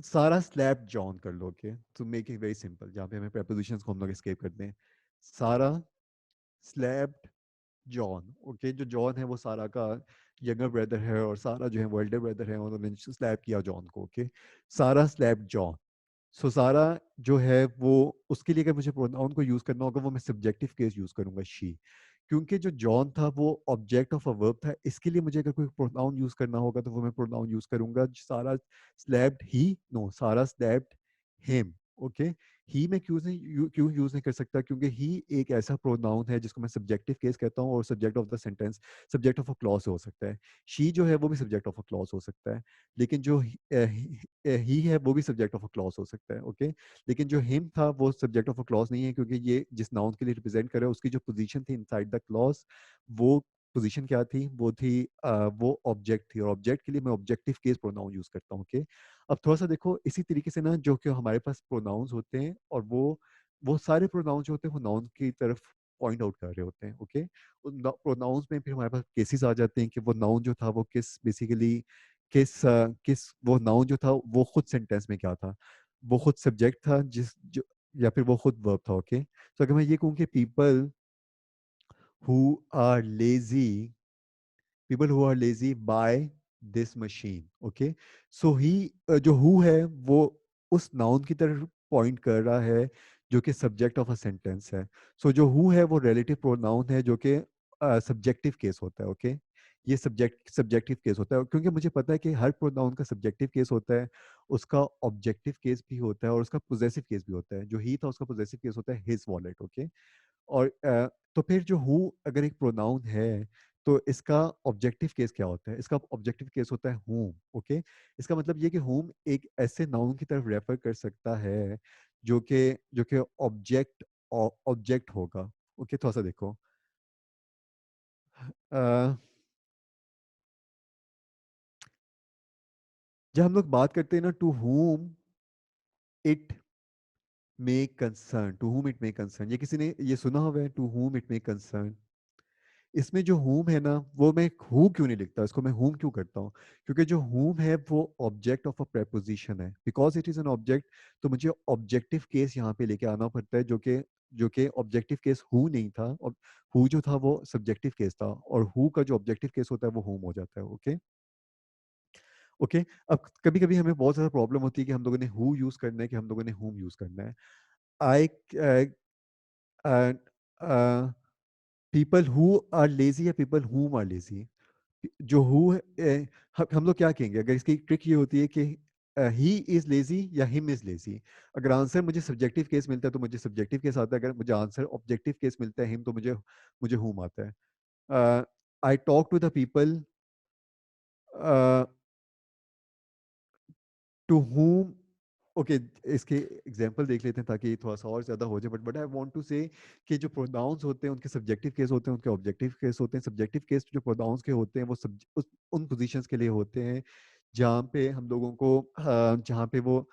Sarah slap John कर लो, okay, to make it very simple, जहाँ पे हमें prepositions को हम लोग escape करते हैं। सारा स्लैप्ड जॉन, ओके। जो जॉन है वो सारा का यंगर ब्रदर है, और सारा जो है वो एल्डर ब्रदर है, उन्होंने स्लैप किया जॉन को, ओके। सारा स्लैप जॉन। सो सारा जो है वो, उसके लिए अगर मुझे प्रोनाउन को यूज करना होगा वो मैं सब्जेक्टिव केस यूज करूंगा, शी। क्योंकि जो जॉन था वो ऑब्जेक्ट ऑफ अ वर्ब था, इसके लिए मुझे अगर कोई प्रोनाउन यूज करना होगा तो वो मैं प्रोनाउन यूज करूंगा सारा स्लैप्ड ही, नो, सारा स्लैप्ड हिम, ओके। ही मैं क्यों यूज नहीं कर सकता, क्योंकि ही एक ऐसा प्रोनाउन है जिसको मैं सब्जेक्टिव केस कहता हूँ, और subject of the sentence, subject of a clause हो सकता है। शी जो है वो भी सब्जेक्ट ऑफ अ क्लॉज हो सकता है, लेकिन जो ही है वो भी सब्जेक्ट ऑफ अ क्लॉज हो सकता है, ओके। लेकिन जो हिम था वो सब्जेक्ट ऑफ अ क्लॉज नहीं है, क्योंकि ये जिस नाउन के लिए रिप्रेजेंट कर रहा है उसकी जो पोजीशन थी इनसाइड द क्लॉज, वो पोजीशन क्या थी, वो थी वो ऑब्जेक्ट थी, और ऑब्जेक्ट के लिए मैं ऑब्जेक्टिव केस प्रोनाउन यूज करता हूँ, ओके। अब थोड़ा सा देखो, इसी तरीके से ना जो कि हमारे पास प्रोनाउंस होते हैं, और वो सारे प्रोनाउंस जो होते हैं वो नाउन की तरफ पॉइंट आउट कर रहे होते हैं, ओके। प्रोनाउंस में फिर हमारे पास केसेस आ जाते हैं कि वो नाउन जो था वो किस बेसिकली किस वो नाउन जो था वो खुद सेंटेंस में क्या था, वो खुद सब्जेक्ट था जिस जो या फिर वो खुद वर्ब था, ओके। तो अगर मैं ये कहूँ कि who are lazy people who are lazy buy this machine, okay। so he जो who है वो उस नाउन की तरफ पॉइंट कर रहा है जो कि सब्जेक्ट ऑफ अ सेंटेंस है। सो जो who है वो रिलेटिव प्रोनाउन है जो कि सब्जेक्टिव केस होता है, ओके। ये सब्जेक्टिव केस होता है क्योंकि मुझे पता है कि हर प्रोनाउन का सब्जेक्टिव केस होता है, उसका ऑब्जेक्टिव केस भी होता है और उसका पोजेसिव केस भी होता है। जो ही था उसका पोजेसिव केस होता है हिज वॉलेट, ओके। और तो फिर जो हूँ अगर एक प्रोनाउन है तो इसका ऑब्जेक्टिव केस क्या होता है? इसका ऑब्जेक्टिव केस होता है हूम, ओके। इसका मतलब ये कि हूम एक ऐसे नाउन की तरफ रेफर कर सकता है जो कि ऑब्जेक्ट होगा, ओके। थोड़ा सा देखो, अ, जब हम लोग बात करते हैं ना it to whom it may concern, ये किसी ने ये सुना हुआ है, to whom it may concern। इसमें जो whom है ना वो मैं who क्यों नहीं लिखता, इसको मैं whom क्यों करता हूँ? क्योंकि जो whom है वो ऑब्जेक्ट ऑफ अ preposition है, because it is an object. तो मुझे ऑब्जेक्टिव केस यहाँ पे लेके आना पड़ता है जो कि ऑब्जेक्टिव केस who नहीं था, और who जो था वो सब्जेक्टिव केस था, और who का जो ऑब्जेक्टिव केस होता है वो whom हो जाता है, ओके। ओके। अब कभी कभी हमें बहुत ज़्यादा प्रॉब्लम होती है कि हम लोगों ने who यूज़ करना है कि हम लोगों ने whom यूज़ करना है। I people who are lazy या पीपल हुम आर लेजी, जो हु हम लोग क्या कहेंगे? अगर इसकी ट्रिक ये होती है कि ही इज लेजी या हिम इज लेजी। अगर आंसर मुझे सब्जेक्टिव केस मिलता है तो मुझे सब्जेक्टिव केस आता है, अगर मुझे आंसर ऑब्जेक्टिव केस मिलता है हिम तो मुझे मुझे हुम आता है। I talk to the people to whom, okay. इसके एग्जांपल देख लेते हैं ताकि थोड़ा सा और ज्यादा हो जाए, but I want to say कि जो प्रोनाउंस होते हैं उनके सब्जेक्टिव केस होते हैं, उनके ऑब्जेक्टिव केस होते हैं। सब्जेक्टिव केस जो प्रोनाउंस के होते हैं वो उन पोजीशंस के लिए होते हैं जहाँ पे हम लोगों को जहाँ पे वो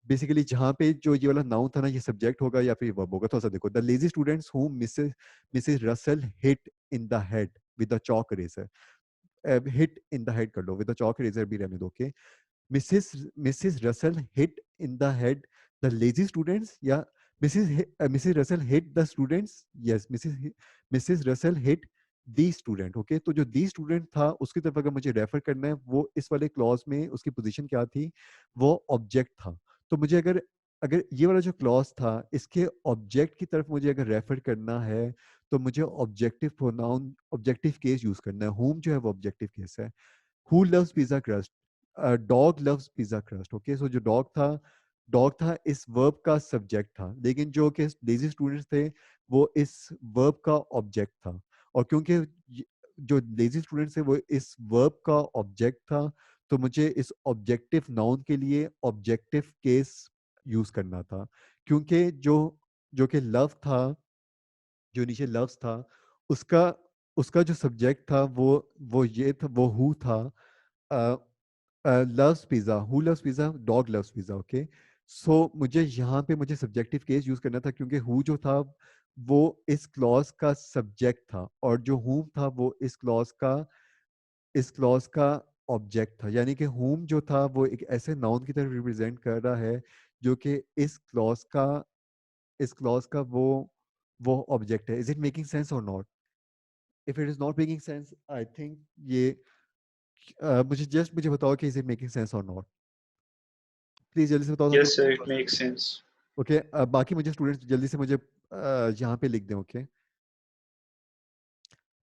बेसिकली जहाँ पे जो ये वाला नाउन था ना ये सब्जेक्ट होगा या फिर वर्ब होगा। थोड़ा सा देखो, the lazy students whom Mrs Russell hit in the head with the chalk eraser। Hit in the head कर लो, विद द chalk eraser भी रहने दो, okay. Mrs. Russell hit in the head the lazy students. Yeah, Mrs. Russell hit the students. Yes, Mrs. Russell hit the student. Okay, तो जो the student था उसकी तरफ अगर मुझे रेफर करना है वो इस वाले क्लॉज में उसकी पोजीशन क्या थी? वो ऑब्जेक्ट था। तो मुझे अगर अगर ये वाला जो क्लॉज था इसके ऑब्जेक्ट की तरफ मुझे अगर रेफर करना है तो मुझे objective pronoun objective case use करना है। होम जो है वो ऑब्जेक्टिव केस है। Who loves pizza crust? Dog loves pizza crust, okay. So जो डॉग था इस वर्ब का सब्जेक्ट था, लेकिन जो कि लेजी स्टूडेंट्स थे वो इस वर्ब का ऑब्जेक्ट था। और क्योंकि जो लेजी स्टूडेंट्स थे वो इस वर्ब का ऑब्जेक्ट था तो मुझे इस ऑब्जेक्टिव नाउन के लिए ऑब्जेक्टिव केस यूज करना था। क्योंकि जो जो कि लव था, जो नीचे लव्स था, उसका उसका जो सब्जेक्ट था वो ये था, वो हु था। Loves pizza, who loves pizza? Dog loves pizza, okay. So मुझे यहाँ पे मुझे सब्जेक्टिव केस यूज करना था क्योंकि हु जो था वो इस क्लॉज का सब्जेक्ट था, और जो हुम था वो इस क्लॉज का ऑब्जेक्ट था। यानी कि हुम जो था वो एक ऐसे नाउन की तरफ रिप्रेजेंट कर रहा है जो कि इस क्लॉज का वो ऑब्जेक्ट है। इज इट मेकिंग सेंस और not? If it is not making sense I think ये मुझे बताओ कि इज इट मेकिंग सेंस और नॉट? प्लीज जल्दी से बताओ ताकि Yes, मुझे sir, थोड़ा it सा। makes sense. ओके, बाकी मुझे स्टूडेंट्स जल्दी से मुझे यहाँ पे लिख दें, ओके।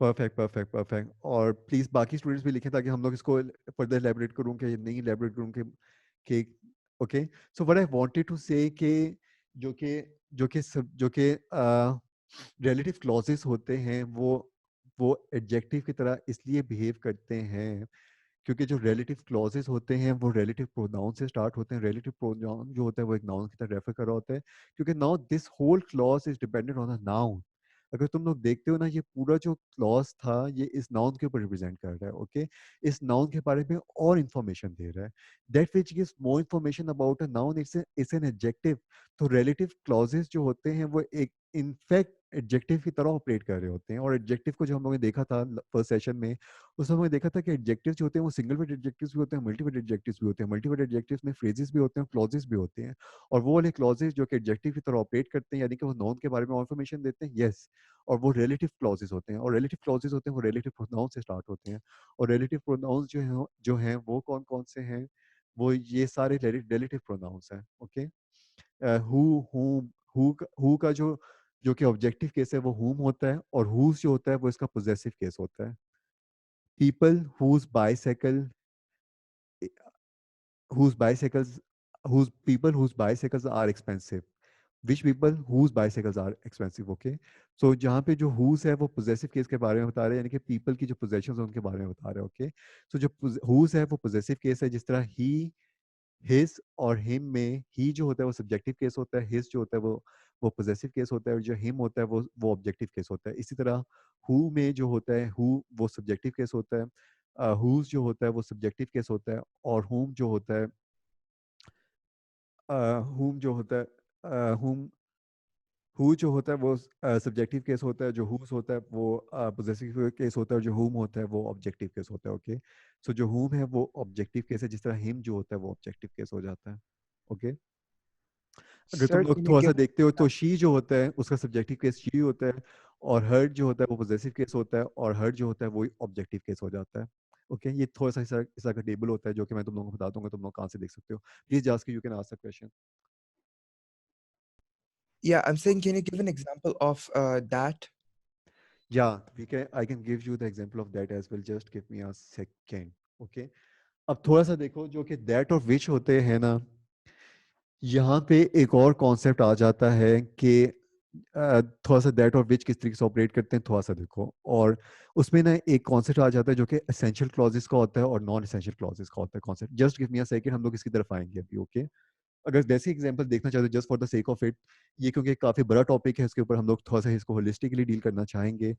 Perfect perfect perfect. और प्लीज बाकी स्टूडेंट्स भी लिखें ताकि हम लोग इसको फर्दर एलैबोरेट करूँ कि नहीं एलैबोरेट करूँ कि okay. So what I wanted to say कि जो कि जो कि रिलेटिव क्लॉजेस होते हैं वो एडजेक्टिव की तरह इसलिए बिहेव करते हैं क्योंकि जो रिलेटिव क्लॉजेस होते हैं वो रिलेटिव प्रोनाउन से स्टार्ट होते हैं। रिलेटिव प्रोनाउन जो होता है वो एक नाउन की तरह रेफर कर रहा होता है, क्योंकि now this whole clause is dependent on a noun. अगर तुम लोग देखते हो ना ये पूरा जो क्लॉज था ये इस नाउन के ऊपर रिप्रेजेंट कर रहा है, ओके। इस नाउन के बारे में और इंफॉर्मेशन दे रहा है, that which gives more information about a noun, it's an adjective. तो रिलेटिव क्लॉजेस जो होते हैं वो एक इनफैक्ट एडजेक्टिव की तरह ऑपरेट कर रहे होते हैं। और एडजेक्टिव को जो हम लोगों ने देखा था फर्स्ट सेशन में, उसमें हमने देखा था कि एडजेक्टिव जो होते हैं वो सिंगल वर्ड एडजेक्टिव्स भी होते हैं, मल्टी वर्ड एडजेक्टिव्स भी होते हैं। मल्टी वर्ड एडजेक्टिव्स में फ्रेजेस भी होते हैं, क्लॉजेस भी होते हैं। और वो वाले क्लॉजेस जो कि एडजेक्टिव की तरह ऑपरेट करते हैं, यानी कि वो नाउन के बारे में इन्फॉर्मेशन देते हैं, यस। और वो रिलेटिव क्लॉजेस होते हैं, और रिलेटिव क्लॉजेस होते हैं वो रिलेटिव प्रोनाउन से स्टार्ट होते हैं। और रिलेटिव प्रोनाउंस जो हैं वो कौन कौन से हैं? वो ये सारे रिलेटिव प्रोनाउंस हैं। ओके। हु, हुम, हु का जो कि ऑब्जेक्टिव केस है वो हुम होता है, और हुज जो होता है वो इसका पोजेसिव केस होता है। People whose bicycle, whose bicycles whose people whose bicycles are expensive, which people whose bicycles are expensive. Okay, so जहाँ पे जो whose है वो possessive case के बारे में बता रहे हैं, यानी कि people की जो possessions है उनके बारे में बता रहे हैं। ओके, so जो whose है वो possessive case है, जिस तरह he, his और him में he जो होता है वो subjective case होता है, his जो होता है वो possessive case होता है, और जो him होता है वो objective case होता है। इसी तरह who में जो होता है who वो subjective case होता है, whose जो होता है वो subjective case होता है, और whom जो होता है whom जो होता है whom who जो होता है वो सब्जेक्टिव केस होता है, जो whose होता है वो पोजेसिव केस होता है, और जो whom होता है वो ऑब्जेक्टिव केस होता है। ओके, सो जो whom है वो ऑब्जेक्टिव केस है, जिस तरह him जो होता है वो ऑब्जेक्टिव केस हो जाता है। ओके, अगर तुम Sir, लोग can you थोड़ा सा give देखते हो तो she जो होता है उसका सब्जेक्टिव केस she होता है, और her जो होता है वो पोजेसिव केस होता है, और her जो होता है वो ऑब्जेक्टिव केस हो जाता है। ओके, ये थोड़ा सा इस तरह का टेबल होता है जो कि मैं तुम लोगों को बता दूंगा, तुम लोग कहाँ से देख सकते हो। Please just ask you can ask the question. Yeah, I'm saying, can you give an example of that? Yeah, we can. I can give you the example of that as well. Just give me a second. Okay. अब थोड़ा सा देखो, जो कि that और which होते हैं ना, यहाँ पे एक और कॉन्सेप्ट आ जाता है कि थोड़ा सा that और which किस तरीके से ऑपरेट करते हैं, थोड़ा सा देखो। और उसमें ना एक कॉन्सेप्ट आ जाता है जो कि एसेंशियल क्लॉजेस का होता है और नॉन एसेंशियल क्लॉजेस का होता है concept. Just give me a second, हम लोग इसकी तरफ आएंगे अभी। ओके, अगर वैसे एग्जांपल देखना चाहते हो just for the sake of it, ये क्योंकि काफ़ी बड़ा टॉपिक है, इसके ऊपर हम लोग थोड़ा सा इसको होलिस्टिकली डील करना चाहेंगे।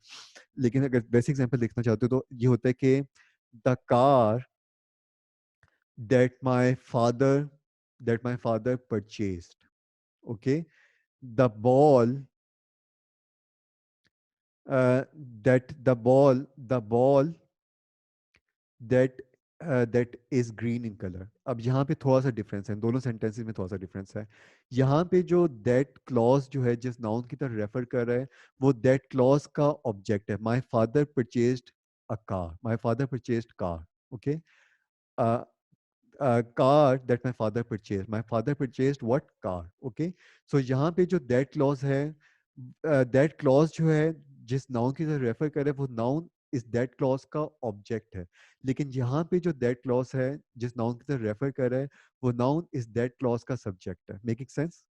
लेकिन अगर वैसे एग्जांपल देखना चाहते हो तो ये होता है कि the car that my father that my father purchased. Okay, the ball uh, the ball that that is green in color. अब यहाँ पे थोड़ा सा डिफरेंस है, दोनों सेंटेंसेस में थोड़ा सा डिफरेंस है। यहाँ पे जो दैट क्लॉज जो है जिस नाउन की तरफ रेफर कर रहा है, वो दैट क्लॉज का ऑब्जेक्ट है। My father purchased a car, my father purchased car. Okay, car that my father purchased. My father purchased what car? Okay. So यहाँ पे जो that clause है, that clause जो है जिस noun की तरफ रेफर करे वो noun इस that clause का ऑब्जेक्ट है। लेकिन यहाँ पे जो that clause है जिस noun की तरफ रेफर कर रहा है वो noun इस that clause का सब्जेक्ट है। Making sense?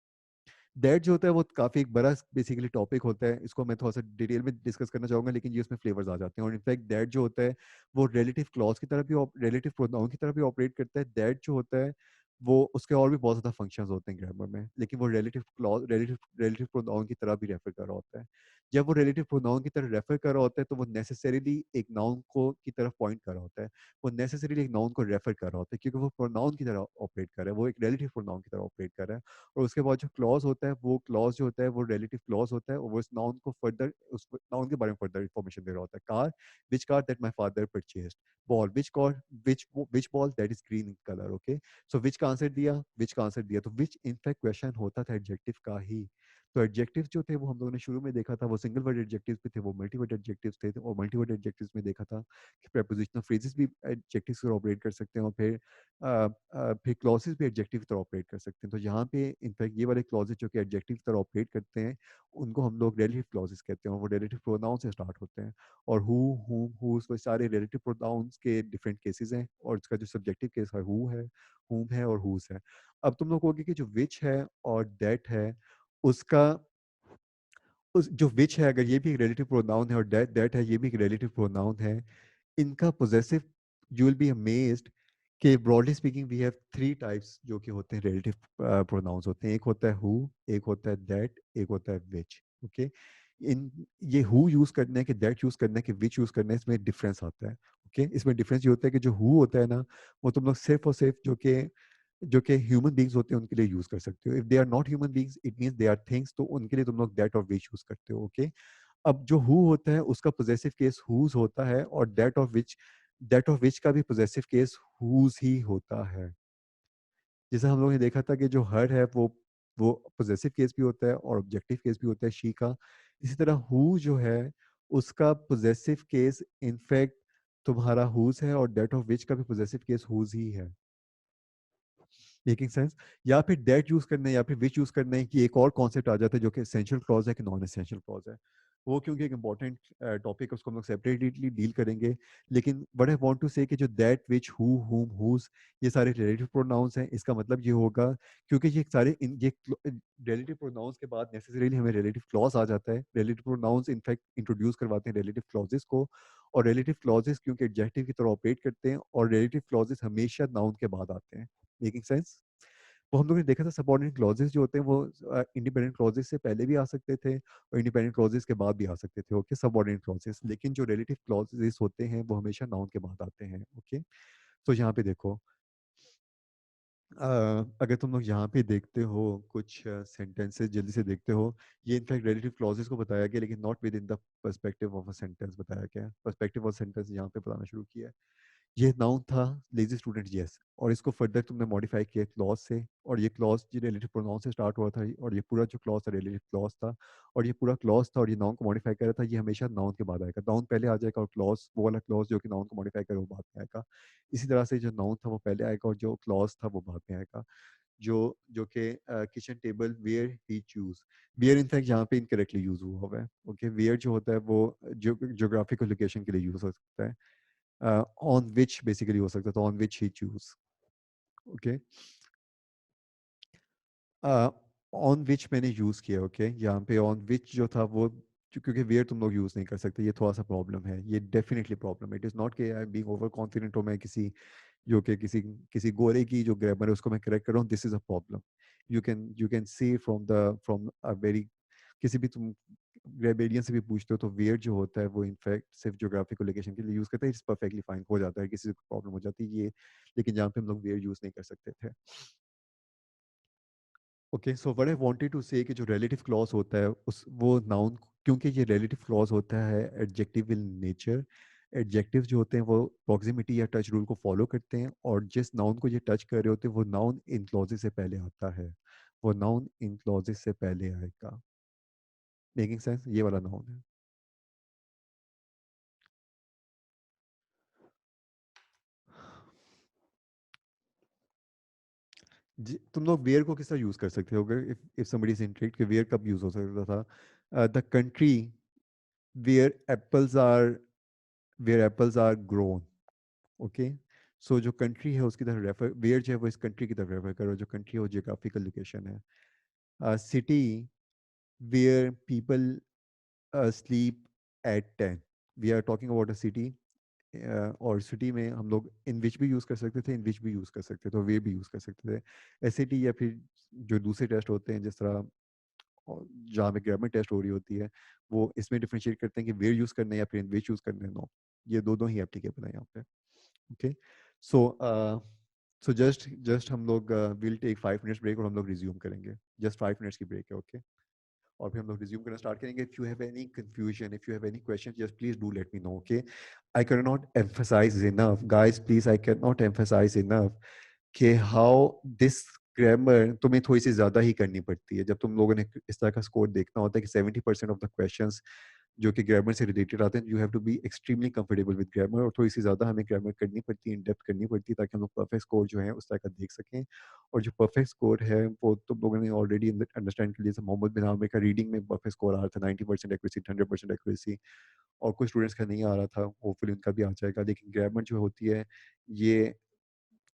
दैट जो होता है वो काफ़ी एक बड़ा बेसिकली टॉपिक होता है, इसको मैं थोड़ा सा डिटेल में डिस्कस करना चाहूँगा, लेकिन ये उसमें फ्लेवर्स आ जाते हैं। और इनफैक्ट दैट जो होता है वो रिलेटिव क्लॉज की तरफ भी, रिलेटिव प्रोनाउन की तरफ भी ऑपरेट करता है। दैट जो होता है वो उसके और भी बहुत ज़्यादा फंक्शंस होते हैं ग्रामर में, लेकिन वो relative clause relative relative pronoun की तरफ भी रेफर कर रहा होता है। जब वो रिलेटिव प्रोनाउन की तरफ रेफर कर रहा होता है तो वो नेसेसरीली एक नाउन को की तरफ पॉइंट कर रहा होता है, वो नेसेसरीली एक नाउन को रेफर कर रहा होता है, क्योंकि वो प्रोनाउन की तरह ऑपरेट कर रहा है, वो एक रिलेटिव प्रोनाउन की तरह ऑपरेट कर रहा है। और उसके बाद जो क्लॉज होता है वो क्लॉज जो होता है वो रिलेटिव क्लॉज होता है, और वो इस नाउन को फर्दर उस नाउन के बारे में फर्दर इन्फॉर्मेशन दे रहा होता है। Car, which car that my father purchased. Ball, which car, which ball that is green in colour. Okay, so which का आंसर दिया, विच का आंसर दिया, तो विच इनफैक्ट क्वेश्चन होता था एडजेक्टिव का ही। तो एडजेक्टिव जो थे वो हम लोगों ने शुरू में देखा था, वो सिंगल वर्ड एडजेक्टिव्स भी थे, वो मल्टी वर्ड एडजेक्टिव्स थे, और मल्टी वर्ड एडजेक्टिव्स में देखा था कि प्रेपोजिशनल फ्रेजेस भी एडजेक्टिव्स को ऑपरेट कर सकते हैं, और फिर क्लॉजेस भी एडजेक्टिव की तरह ऑपरेट कर सकते हैं। तो यहाँ पे इनफैक्ट ये वाले क्लॉजेस जो कि एडजेक्टिव की तरह ऑपरेट करते हैं उनको हम लोग रिलेटिव क्लॉजेस कहते हैं, और वो रिलेटिव प्रोनाउन से स्टार्ट होते हैं। और हु, हुम, हुज, वो सारे रिलेटिव प्रोनाउंस के डिफरेंट केसेस हैं, और इसका जो सब्जेक्टिव केस है हु है, हुम है और हुज है। अब तुम लोग कहोगे कि जो विच है और दैट है उसका उस जो विच है अगर ये भी एक रिलेटिव प्रोनाउन है, और दैट है ये भी एक रिलेटिव प्रोनाउन है, इनका possessive, you will be amazed कि broadly speaking we have three types जो कि होते हैं रिलेटिव प्रोनाउंस होते हैं। एक होता है हु, एक होता है दैट, एक होता है विच। ओके, इन ये हु यूज करना है कि दैट यूज करना है कि विच यूज करना है, इसमें डिफरेंस आता है। ओके, इसमें डिफरेंस ये होता है कि जो हु होता है ना वो तुम लोग सिर्फ और सिर्फ जो कि जो कि ह्यूमन बींग्स होते हैं उनके लिए यूज कर सकते हो. If they are not human beings it means they are things, तो उनके लिए तुम लोग दैट और विच यूज करते हो. ओके. अब जो हु होता है उसका पोजेसिव केस हुज होता है, और दैट ऑफ विच का भी पोजेसिव केस हुज ही होता है. जैसे हम लोगों ने देखा था कि जो हर है वो पोजेसिव केस भी होता है और ऑब्जेक्टिव केस भी होता है शी का. इसी तरह हु जो है उसका पोजेसिव केस इनफैक्ट तुम्हारा हुज है, और दैट ऑफ विच का भी पोजेसिव केस हुज ही है. Making sense. या फिर दैट यूज करना है या फिर विच यूज करना है कि एक और कॉन्सेप्ट आ जाता है जो कि एसेंशियल क्लॉज है कि नॉन एसेंशियल क्लॉज है. वो क्योंकि एक इंपॉर्टेंट टॉपिक है उसको हम लोग सेपरेटली डील करेंगे. लेकिन what I want to say कि जो that which who whom whose ये सारे रिलेटिव प्रोनाउंस हैं. इसका मतलब ये होगा क्योंकि ये सारे ये रिलेटिव प्रोनाउंस के बाद नेसेसरीली हमें रिलेटिव क्लॉज आ जाता है. रिलेटिव प्रोनाउंस इनफैक्ट इंट्रोड्यूस करवाते हैं रिलेटिव क्लॉजेस को. और रिलेटिव क्लॉजेस क्योंकि एडजेक्टिव की तरह ऑपरेट करते हैं, और रिलेटिव क्लॉजेस हमेशा नाउन के बाद आते हैं. Making sense. वो हम लोगों ने देखा था सबऑर्डिनेट क्लॉजेस जो होते हैं वो इंडिपेंडेंट क्लॉजेस से पहले भी आ सकते थे और इंडिपेंडेंट क्लॉजेस के बाद भी आ सकते थे. ओके. Subordinate clauses. लेकिन जो रिलेटिव क्लॉजेस होते हैं वो हमेशा नाउन के बाद आते हैं. ओके. तो यहाँ पे देखो, अगर तुम लोग यहाँ पे देखते हो कुछ सेंटेंसेस जल्दी से देखते हो. ये इनफैक्ट रिलेटिव क्लॉजेस को बताया गया लेकिन not with in the perspective of a sentence बताया गया. पर्सपेक्टिव ऑफ सेंटेंस यहाँ पे बताना शुरू किया है. ये नाउन था लेजी स्टूडेंट, यस. और इसको फर्दर तुमने मॉडिफाई किया क्लॉज से, और ये क्लॉज ये रिलेटिव प्रोनाउन से स्टार्ट हुआ था, और ये पूरा जो क्लॉज था रिलेटिव क्लॉज था. और ये पूरा क्लॉज था और ये नाउन को मॉडिफाई कर रहा था. ये हमेशा नाउन के बाद आएगा. नाउन पहले आ जाएगा और क्लॉज वो वाला क्लॉज जो कि नाउन को मॉडिफाई करे वो बाद में आएगा. इसी तरह से जो नाउन था वो पहले आएगा और जो क्लॉज था वो बाद में आएगा. जो जो कि kitchen table where he choose. Where in fact यहाँ पे इनकरेक्टली यूज हुआ है. ओके. वेयर जो होता है वो जियोग्राफिकल लोकेशन के लिए यूज हो सकता है. ऑन विच बेसिकली हो सकता था, on which he choose. Okay. On which मैंने यूज किया. ओके. यहाँ पे ऑन विच जो था वो क्योंकि वेयर तुम लोग यूज नहीं कर सकते. ये थोड़ा सा प्रॉब्लम है. ये definitely problem. It is not कि I am being over confident हो मैं किसी जो कि किसी गोरे की जो ग्रामर है उसको मैं करेक्ट कर रहा हूँ. This is a problem. You can see from a very किसी भी तुम ग्रेबेरियन से भी पूछते हो तो वेयर जो होता है वो इनफैक्ट सिर्फ ज्योग्राफिकल लोकेशन के लिए यूज करते हैं. इट्स परफेक्टली फाइन हो जाता है. किसी को प्रॉब्लम हो जाती है ये. लेकिन जहाँ पे हम लोग वेयर यूज नहीं कर सकते थे. Okay. So what I wanted to say कि जो रिलेटिव क्लॉज होता है उस वो नाउन क्योंकि ये रिलेटिव क्लॉज होता है एडजेक्टिव इन नेचर. एडजेक्टिव जो होते हैं वो प्रॉक्सिमिटी या टच रूल को फॉलो करते हैं, और जिस नाउन को ये टच कर रहे होते हैं वो नाउन इन क्लॉजेस से पहले आता है. वो नाउन इन क्लॉजेस से पहले आएगा. Making sense. ये वाला नाउन है. तुम लोग वेयर को किस तरह यूज कर सकते हो अगर इफ समबडी इज इंट्रिग्ड कि वेयर कब यूज हो सकता था. The country where apples are where apples are grown. Okay. So जो कंट्री है उसकी तरफ रेफर वेयर जो है वो इस कंट्री की तरफ रेफर करो. जो कंट्री है वो जियोग्राफिकल लोकेशन है. City where people sleep at 10. We are talking about a city. और सिटी में हम लोग इन विच भी यूज़ कर सकते थे, इन विच भी यूज़ कर सकते थे, और वे भी यूज़ कर सकते थे. एस या फिर जो दूसरे टेस्ट होते हैं जिस तरह और जहाँ पे ग्रामर टेस्ट हो रही होती है वो इसमें डिफरेंशिएट करते हैं कि वेयर यूज़ करना है या फिर इन विच यूज़ करना है. नो. ये दोनों ही एप्लीकेबल है यहाँ पे. ओके. सो सो जस्ट हम लोग विल टेक 5 मिनट्स ब्रेक और हम लोग रिज्यूम करेंगे. जस्ट 5 मिनट्स की ब्रेक है. ओके. और फिर हम लोग रिज्यूम करना स्टार्ट करेंगे. If you have any confusion, if you have any question, just please do let me know. Okay. I can not emphasise enough guys, please I can not emphasise enough कि how this grammar तुम्हें थोड़ी सी ज़्यादा ही करनी पड़ती है. जब तुम लोगों ने इस तरह का स्कोर देखना होता है कि 70% ऑफ द क्वेश्चंस जो कि ग्रामर से रिलेटेड आते हैं, you have to be extremely comfortable with grammar, और थोड़ी सी ज़्यादा हमें ग्रामर करनी पड़ती है, इन डेप्थ करनी पड़ती है, ताकि हम लोग परफेक्ट स्कोर जो है उस तरह का देख सकें. और जो परफेक्ट स्कोर है वो तुम लोगों ने ऑलरेडी अंडरस्टैंड कर लिया. जैसे मोहम्मद बिन आमिर का रीडिंग में परफेक्ट स्कोर आ रहा था 90% एक्यूरेसी, 100% एक्यूरेसी. और कुछ स्टूडेंट्स का नहीं आ रहा था. होपफुली उनका भी आ जाएगा. लेकिन ग्रामर जो होती है ये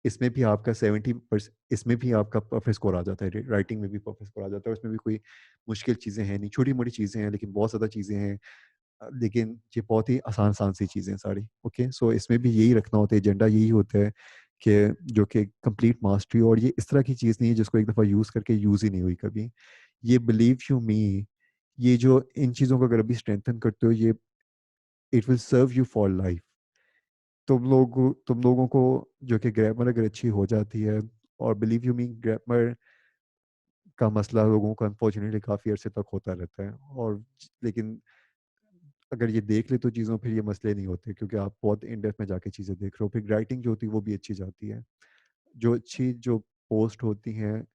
इसमें भी आपका 70% इसमें भी आपका परफेक्ट स्कोर आ जाता है. राइटिंग में भी परफेक्ट स्कोर आ जाता है. उसमें भी कोई मुश्किल चीज़ें हैं नहीं. छोटी मोटी चीज़ें हैं लेकिन बहुत ज़्यादा चीज़ें हैं. लेकिन ये बहुत ही आसान आसान सी चीज़ें हैं सारी. ओके. सो इसमें भी यही रखना होता है. एजेंडा यही होता है कि जो कि कंप्लीट मास्टरी. और ये इस तरह की चीज़ नहीं है जिसको एक दफ़ा यूज़ करके यूज़ ही नहीं हुई कभी. ये बिलीव यू मी, ये जो इन चीज़ों को अगर अभी स्ट्रेंथन करते हो ये it will serve you for life. तुम लोगों को जो कि ग्रामर अगर अच्छी हो जाती है और बिलीव यू मी, ग्रामर का मसला लोगों को अनफॉर्चुनेटली काफ़ी अरसे तक होता रहता है। और लेकिन अगर ये देख ले तो चीज़ों फिर ये मसले नहीं होते, क्योंकि आप बहुत इन डेप्थ में जाके चीज़ें देख रहे हो। फिर राइटिंग जो होती है वो भी अच्छी जाती है। जो अच्छी जो पोस्ट होती हैं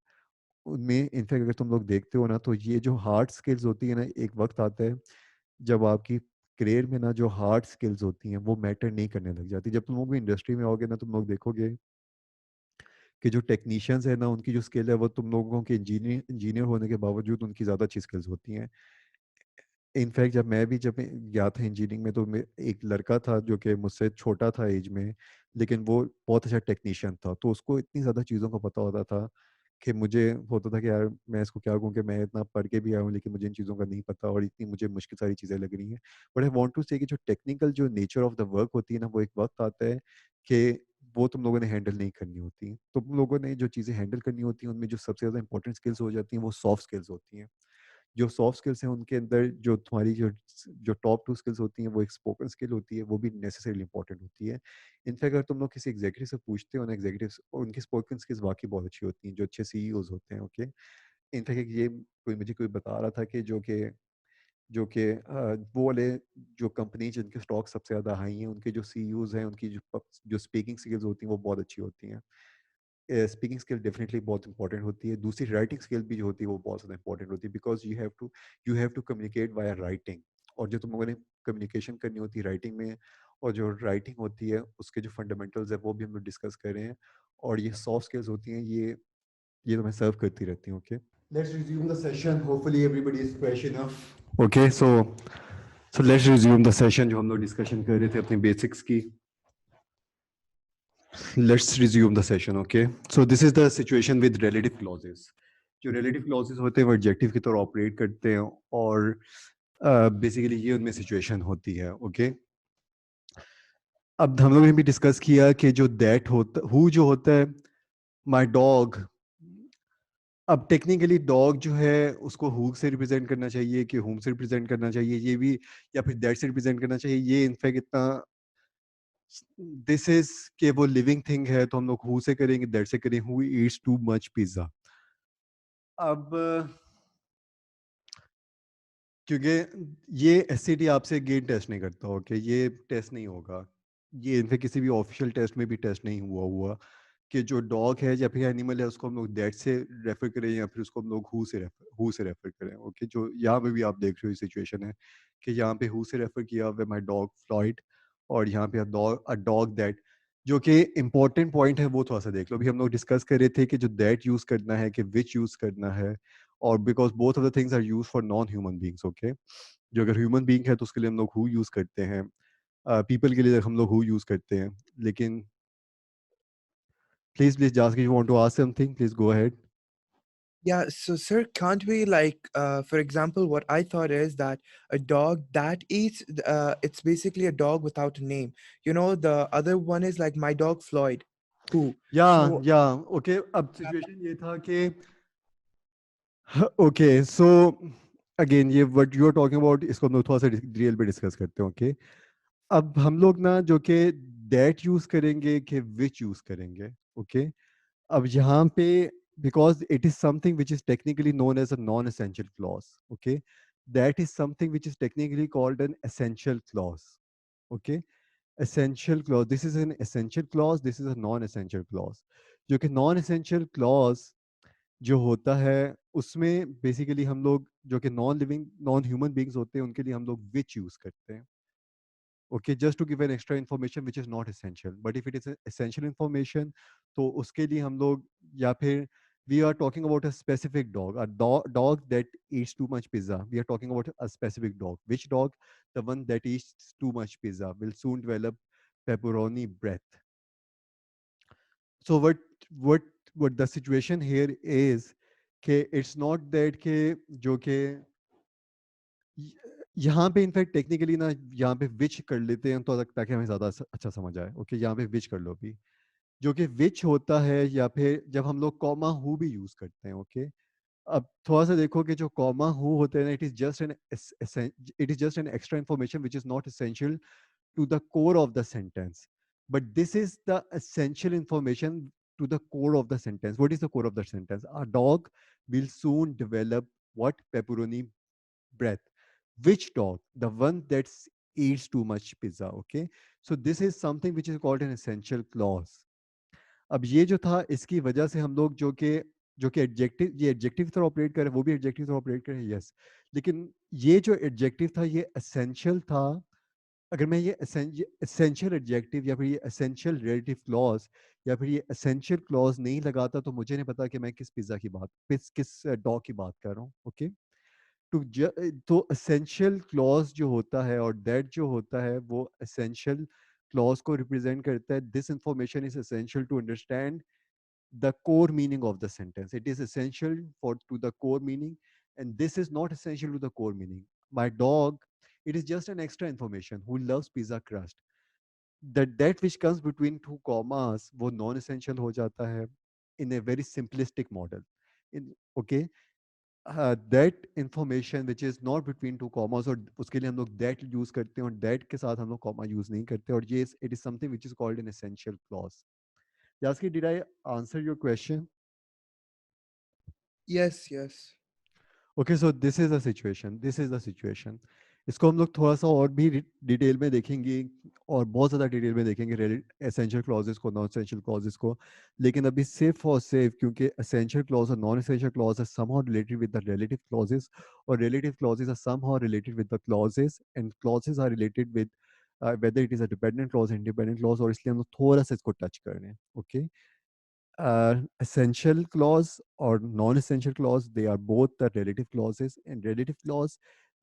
उनमें इनफैक्ट अगर तुम लोग देखते हो ना, तो ये जो हार्ड स्किल्स होती है ना, एक वक्त आता है जब आपकी करियर में ना जो हार्ड स्किल्स होती हैं वो मैटर नहीं करने लग जाती। जब तुम लोग भी इंडस्ट्री में आओगे ना, तुम लोग देखोगे कि जो टेक्नीशियंस है ना, उनकी जो स्किल है वो तुम लोगों के इंजीनियर होने के बावजूद उनकी ज़्यादा अच्छी स्किल्स होती हैं। इनफैक्ट जब गया था इंजीनियरिंग में, तो एक लड़का था जो कि मुझसे छोटा था एज में, लेकिन वो बहुत अच्छा टेक्नीशियन था। तो उसको इतनी ज़्यादा चीज़ों का पता होता था कि मुझे होता था कि यार मैं इसको क्या कहूँ, कि मैं इतना पढ़ के भी आया हूँ लेकिन मुझे इन चीज़ों का नहीं पता और इतनी मुझे मुश्किल सारी चीज़ें लग रही हैं। But I want to say कि जो टेक्निकल जो नेचर ऑफ द वर्क होती है ना, वो एक वक्त आता है कि वो तुम लोगों ने हैंडल नहीं करनी होती। तुम लोगों ने जो चीज़ें हैंडल करनी होती हैं, उनमें जो सबसे ज़्यादा इंपॉर्टेंट स्किल्स हो जाती हैं वो सॉफ्ट स्किल्स होती हैं। जो सॉफ्ट स्किल्स हैं उनके अंदर जो तुम्हारी जो टॉप टू स्किल्स होती हैं, वो एक स्पोकन स्किल होती है, वो भी नेसेसरीली इंपॉर्टेंट होती है। इनफैक्ट अगर तुम लोग किसी एग्जीक्यूटिव से पूछते हो ना, एग्जीक्यूटिव उनकी स्पोकन स्किल्स वाकई बहुत अच्छी होती हैं, जो अच्छे सीईओज होते हैं। ओके, इनफैक्ट ये कोई बता रहा था कि वो वाले जो कंपनी जिनके स्टॉक सबसे ज़्यादा हाई हैं, उनके जो सीईओज हैं, उनकी जो स्पीकिंग स्किल्स होती हैं वो बहुत अच्छी होती हैं। स्पीकिंग स्किल डेफिनेटली बहुत इंपॉर्टेंट होती है। दूसरी राइटिंग स्किल भी जो होती है वो बहुत ज़्यादा इंपॉर्टेंट होती है, because you have to communicate via writing. और जो तुम लोगों ने कम्युनिकेशन करनी होती है राइटिंग में, और जो राइटिंग होती है उसके जो फंडामेंटल्स है वो भी हम लोग डिस्कस कर रहे हैं। और ये सॉफ्ट स्किल्स होती हैं, ये तो मैं सर्व करती रहती हूँ। Okay, let's resume the session, hopefully everybody is fresh enough. Okay, so let's resume the session जो हम लोग डिस्कशन कर रहे थे अपनी बेसिक्स की। Let's resume the session, okay? So this is the situation with relative clauses. जो relative clauses होते हैं वो adjective की तरह ऑपरेट करते हैं, और बेसिकली ये उनमें सिचुएशन होती है। ओके, अब हम लोगों ने भी डिस्कस किया कि जो दैट होता हु जो होता है, माई डॉग। अब टेक्निकली डॉग जो है उसको हु से रिप्रेजेंट करना चाहिए कि हुम से रिप्रेजेंट करना चाहिए, ये भी, या फिर दैट से रिप्रेजेंट करना चाहिए, ये इनफैक्ट इतना दिस इज कि वो लिविंग थिंग है तो हम लोग हु से करेंगे, दैट से करें, who Yeats too much pizza. अब क्योंकि ये एससीटी आपसे गेन टेस्ट नहीं करता, ओके, ये टेस्ट नहीं होगा। ये इनफैक्ट किसी भी ऑफिशियल टेस्ट में भी टेस्ट नहीं हुआ कि जो डॉग है या फिर एनिमल है उसको हम लोग दैट से रेफर करें या फिर उसको हम लोग हु से रेफर करें। ओके, जो यहाँ पे भी आप देख रहे हो सिचुएशन है कि यहाँ पे हु से रेफर किया हुआ माई डॉग फ्लॉइड, और यहाँ पे अ डॉग दैट। जो कि इंपॉर्टेंट पॉइंट है वो थोड़ा सा देख लो। अभी हम लोग डिस्कस कर रहे थे कि जो दैट यूज करना है कि विच यूज करना है, और because both of the things are use for non human beings. Okay, जो अगर ह्यूमन बींग है तो उसके लिए हम लोग हु यूज करते हैं, पीपल के लिए हम लोग हु यूज करते हैं। लेकिन please Jaski, you want to ask something, please go ahead. Yeah, so sir, can't we like, for example, what I thought is that a dog that eats, it's basically a dog without a name. You know, the other one is like my dog Floyd, who. Yeah, So yeah, okay, अब situation ये था कि okay, so again ये what you are talking about, इसको हम लोग थोड़ा सा डिटेल पे डिस्कस करते हैं। ओके, अब हम लोग ना जो कि दैट यूज करेंगे कि विच यूज करेंगे। ओके, अब यहाँ पे because it is something which is technically known as a non-essential clause. Okay, that is something which is technically called an essential clause. Okay, essential clause, this is an essential clause, this is a non-essential clause। जो कि non-essential clause जो होता है उसमें basically हम लोग जो कि नॉन ह्यूमन बींग्स होते हैं उनके लिए हम लोग विच यूज करते हैं। Okay, just to give an extra information which is not essential, but if it is essential information तो उसके लिए हम लोग, या फिर we are talking about a specific dog, a dog that eats too much pizza, we are talking about a specific dog. Which dog? The one that eats too much pizza will soon develop pepperoni breath. So what what the situation here is कि it's not that कि जो कि यहाँ पे in fact technically ना यहाँ पे विच कर लेते हैं तो ताकि हमें ज़्यादा अच्छा समझ आए। ओके, यहाँ पे विच कर लो भी, जो कि विच होता है, या फिर जब हम लोग कॉमा हु भी यूज करते हैं। ओके, अब थोड़ा सा देखो कि जो कॉमा हु होते हैं ना, it is just an extra information which is not essential to the core of the sentence, but this is the essential information to the core of the sentence. What is the core of the sentence? A dog will soon develop what? Pepperoni breath. Which dog? The one that eats too much pizza. Okay. So this is something which is called an essential clause. अब ये जो था, इसकी वजह से हम लोग जो कि एडजेक्टिव, ये एडजेक्टिव की तरह ऑपरेट करे, वो भी एडजेक्टिव तरह ऑपरेट करे, यस। लेकिन ये जो एडजेक्टिव था ये एसेंशियल था। अगर मैं ये एसेंशियल एडजेक्टिव या फिर ये एसेंशियल रिलेटिव क्लॉज या फिर ये एसेंशियल क्लॉज नहीं लगाता तो मुझे नहीं पता कि मैं किस पिज्ज़ा की बात, किस डॉग की बात कर रहा हूँ। ओके। तो एसेंशियल क्लॉज जो होता है और दैट जो होता है वो एसेंशियल क्लॉज को रिप्रेजेंट करता है। This information is essential to understand the core meaning of the sentence. It is essential for to the core meaning, and this is not essential to the core meaning. My dog, it is just an extra information who loves pizza crust. That which comes between two commas वो non essential हो जाता है in a very simplistic model. In okay, that information which is not between two commas, और उसके लिए हम लोग that use करते हैं और that के साथ हम लोग comma use नहीं करते, और ये it is something which is called an essential clause. Yaski, did I answer your question? Yes, yes. Okay, so this is the situation. इसको हम लोग थोड़ा सा और भी डिटेल में देखेंगे, और बहुत ज़्यादा डिटेल में देखेंगे एसेंशियल क्लॉजेस को, नॉन एसेंशियल क्लॉजेस को। लेकिन अभी सिर्फ और सिर्फ क्योंकि एसेंशियल क्लॉज और non essential clause are somehow related with the relative clauses, और relative clauses are somehow related with the clauses, and clauses are related with whether it is a dependent clause, independent clause, और इसलिए हम लोग थोड़ा सा इसको touch कर रहे हैं। Okay. Essential clause or non-essential clause, they are both the relative clauses. And relative clause,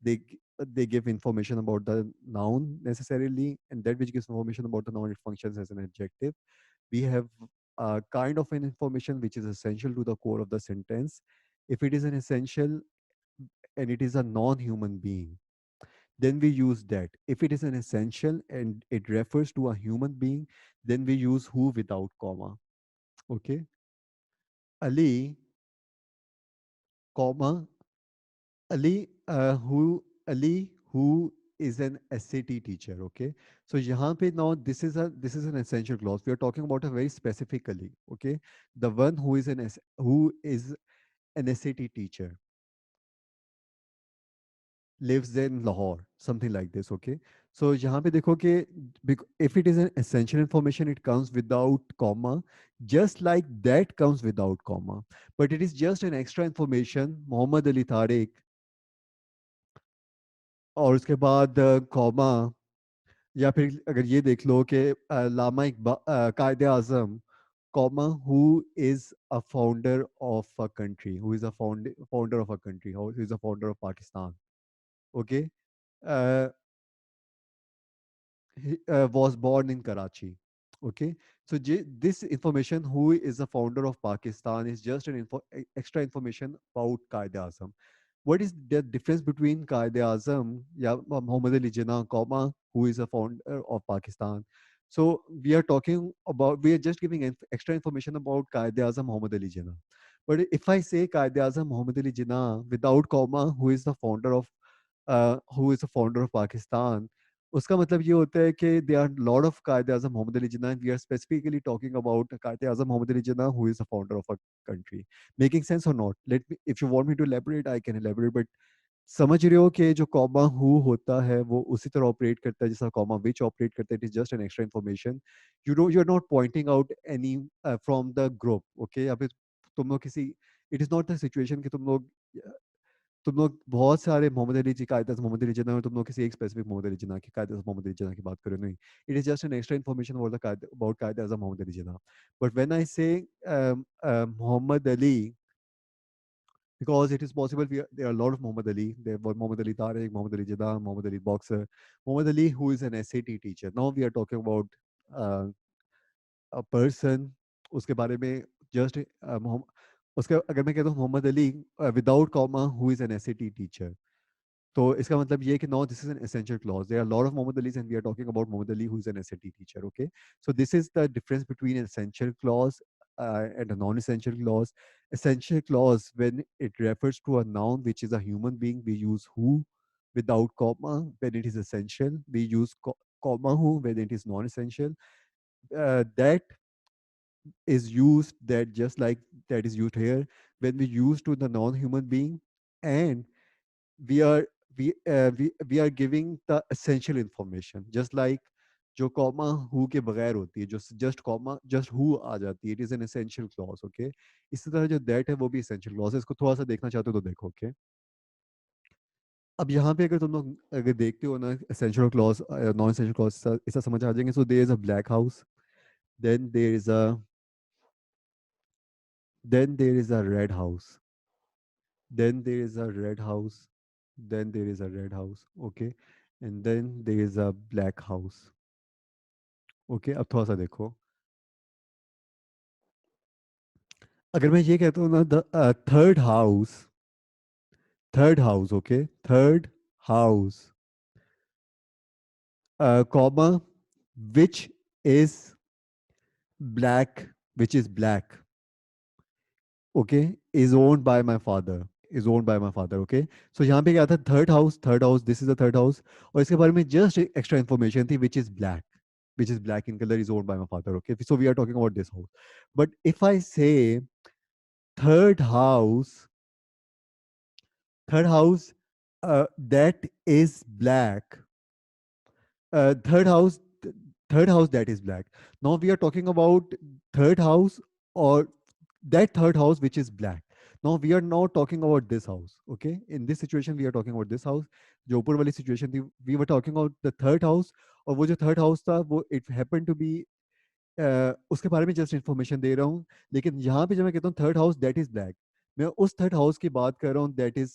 they give information about the noun necessarily, and that which gives information about the noun, it functions as an adjective. We have a kind of an information which is essential to the core of the sentence. If it is an essential and it is a non-human being, then we use that. If it is an essential and it refers to a human being, then we use who without comma. Okay. Ali, comma, Ali who is an SAT teacher. Okay, so यहाँ पे now this is an essential clause. We are talking about a very specifically. Okay, the one who is an SAT teacher lives in Lahore, something like this. Okay, so यहाँ पे देखो कि if it is an essential information, it comes without comma, just like that comes without comma, but it is just an extra information. Muhammad Ali Tariq, और उसके बाद comma, या फिर अगर ये देख लो कि Allama Iqbal, Quaid-e Azam, comma, who is a founder of a country, who is a founder of a country, who is a founder of Pakistan. Okay, was born in Karachi. Okay, so this information, who is the founder of Pakistan, is just an extra information about Qaeda Azam. What is the difference between Qaeda Azam, yeah, Muhammad Ali Jinnah, comma, who is a founder of Pakistan? So we are just giving extra information about Qaeda Azam Muhammad Ali Jinnah. But if I say Qaeda Azam Muhammad Ali Jinnah without comma, who is the founder of Pakistan, उसका मतलब ये होता है कि they are lord of Quaid-e Azam Mohammad Ali Jinnah, we are specifically talking about Quaid-e Azam Mohammad Ali Jinnah who is the founder of a country. Making sense और not? Let me, if you want me to elaborate I can elaborate, but समझ रहे हो कि जो comma who होता है वो उसी तरह ऑपरेट करता है जैसा कॉमा विच ऑपरेट करता है। It is just an extra information. You are not pointing out any from the group. Okay, या फिर तुम लोग किसी, it is not the situation कि तुम लोग बहुत सारे मोहम्मद अली जी कायदे मोहम्मद अली जिन्ना, तुम लोग किसी एक स्पेसिफिक मोहम्मद अली जिन्ना की कायदे मोहम्मद अली जिन्ना की बात करो, नहीं। It is just an extra information about Quaid-e Azam Mohammad Ali Jinnah. But when I से Muhammad Ali, because it is possible there are a lot of Muhammad Ali. There were Muhammad Ali Tariq, Muhammad Ali Jinnah, Muhammad Ali boxer, Muhammad Ali who is an SAT teacher. Now we are talking about uh, a person, उसके बारे में just उसके अगर मैं कहता हूँ Mohammad Ali without comma who is an SAT teacher, तो इसका मतलब ये है कि no, this is an essential clause. There are lot of Mohammad Alis and we are talking about Mohammad Ali who is an SAT teacher. Okay, so this is the difference between an essential clause and a non-essential clause. Essential clause, when it refers to a noun which is a human being, we use who without comma. When it is essential, we use comma who. When it is non-essential, that is used, that just like that is used here, when we use to the non-human being, and we are we are giving the essential information, just like जो comma who के बगैर होती है, जो just comma just who आ जाती है, it is an essential clause. Okay, इसी तरह जो दैट है वो भी एसेंशियल क्लॉज है। इसको थोड़ा सा देखना चाहते हो तो देखो। ओके, अब यहाँ पे अगर तुम लोग अगर देखते हो ना essential clause non essential clause ऐसा समझ आ जाएंगे। So there is a black house, then there is a red house, then there is a red house, then there is a red house, okay, and then there is a black house। okay, अब थोड़ा सा देखो, अगर मैं ये कहता हूँ ना the third house, okay, third house comma which is which is black, okay, is owned by my father, is owned by my father। okay, so यहाँ पे क्या था, third house, this is the third house, और इसके बारे में just extra information थी, which is black in color, is owned by my father। okay, so we are talking about this house, but if I say third house, third house that is black, third house, third house that is black, now we are talking about third house, or that third house which is black। now we are now talking about this house। okay, in this situation we are talking about this house, जो ऊपर वाली situation थी, we were talking about the third house, और वो जो third house था वो it happen to be उसके बारे में जस्ट इन्फॉर्मेशन दे रहा हूँ। लेकिन यहाँ पे जब मैं कहता हूँ third house that is black, मैं उस थर्ड हाउस की बात कर रहा हूँ that is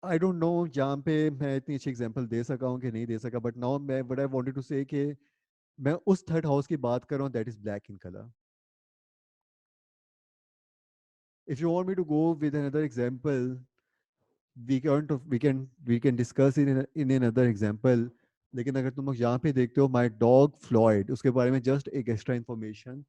I don't know जहाँ पे मैं इतनी अच्छी एग्जांपल दे सका हूँ कि नहीं दे सका, बट नाउ मैं what I wanted to say कि मैं उस थर्ड हाउस की बात कर रहा हूँ that is black in colour. If you want me to go with another example, we can discuss in another example। लेकिन अगर तुम लोग यहाँ पे देखते हो माई डॉग फ्लॉयड, उसके बारे में जस्ट एक extra information,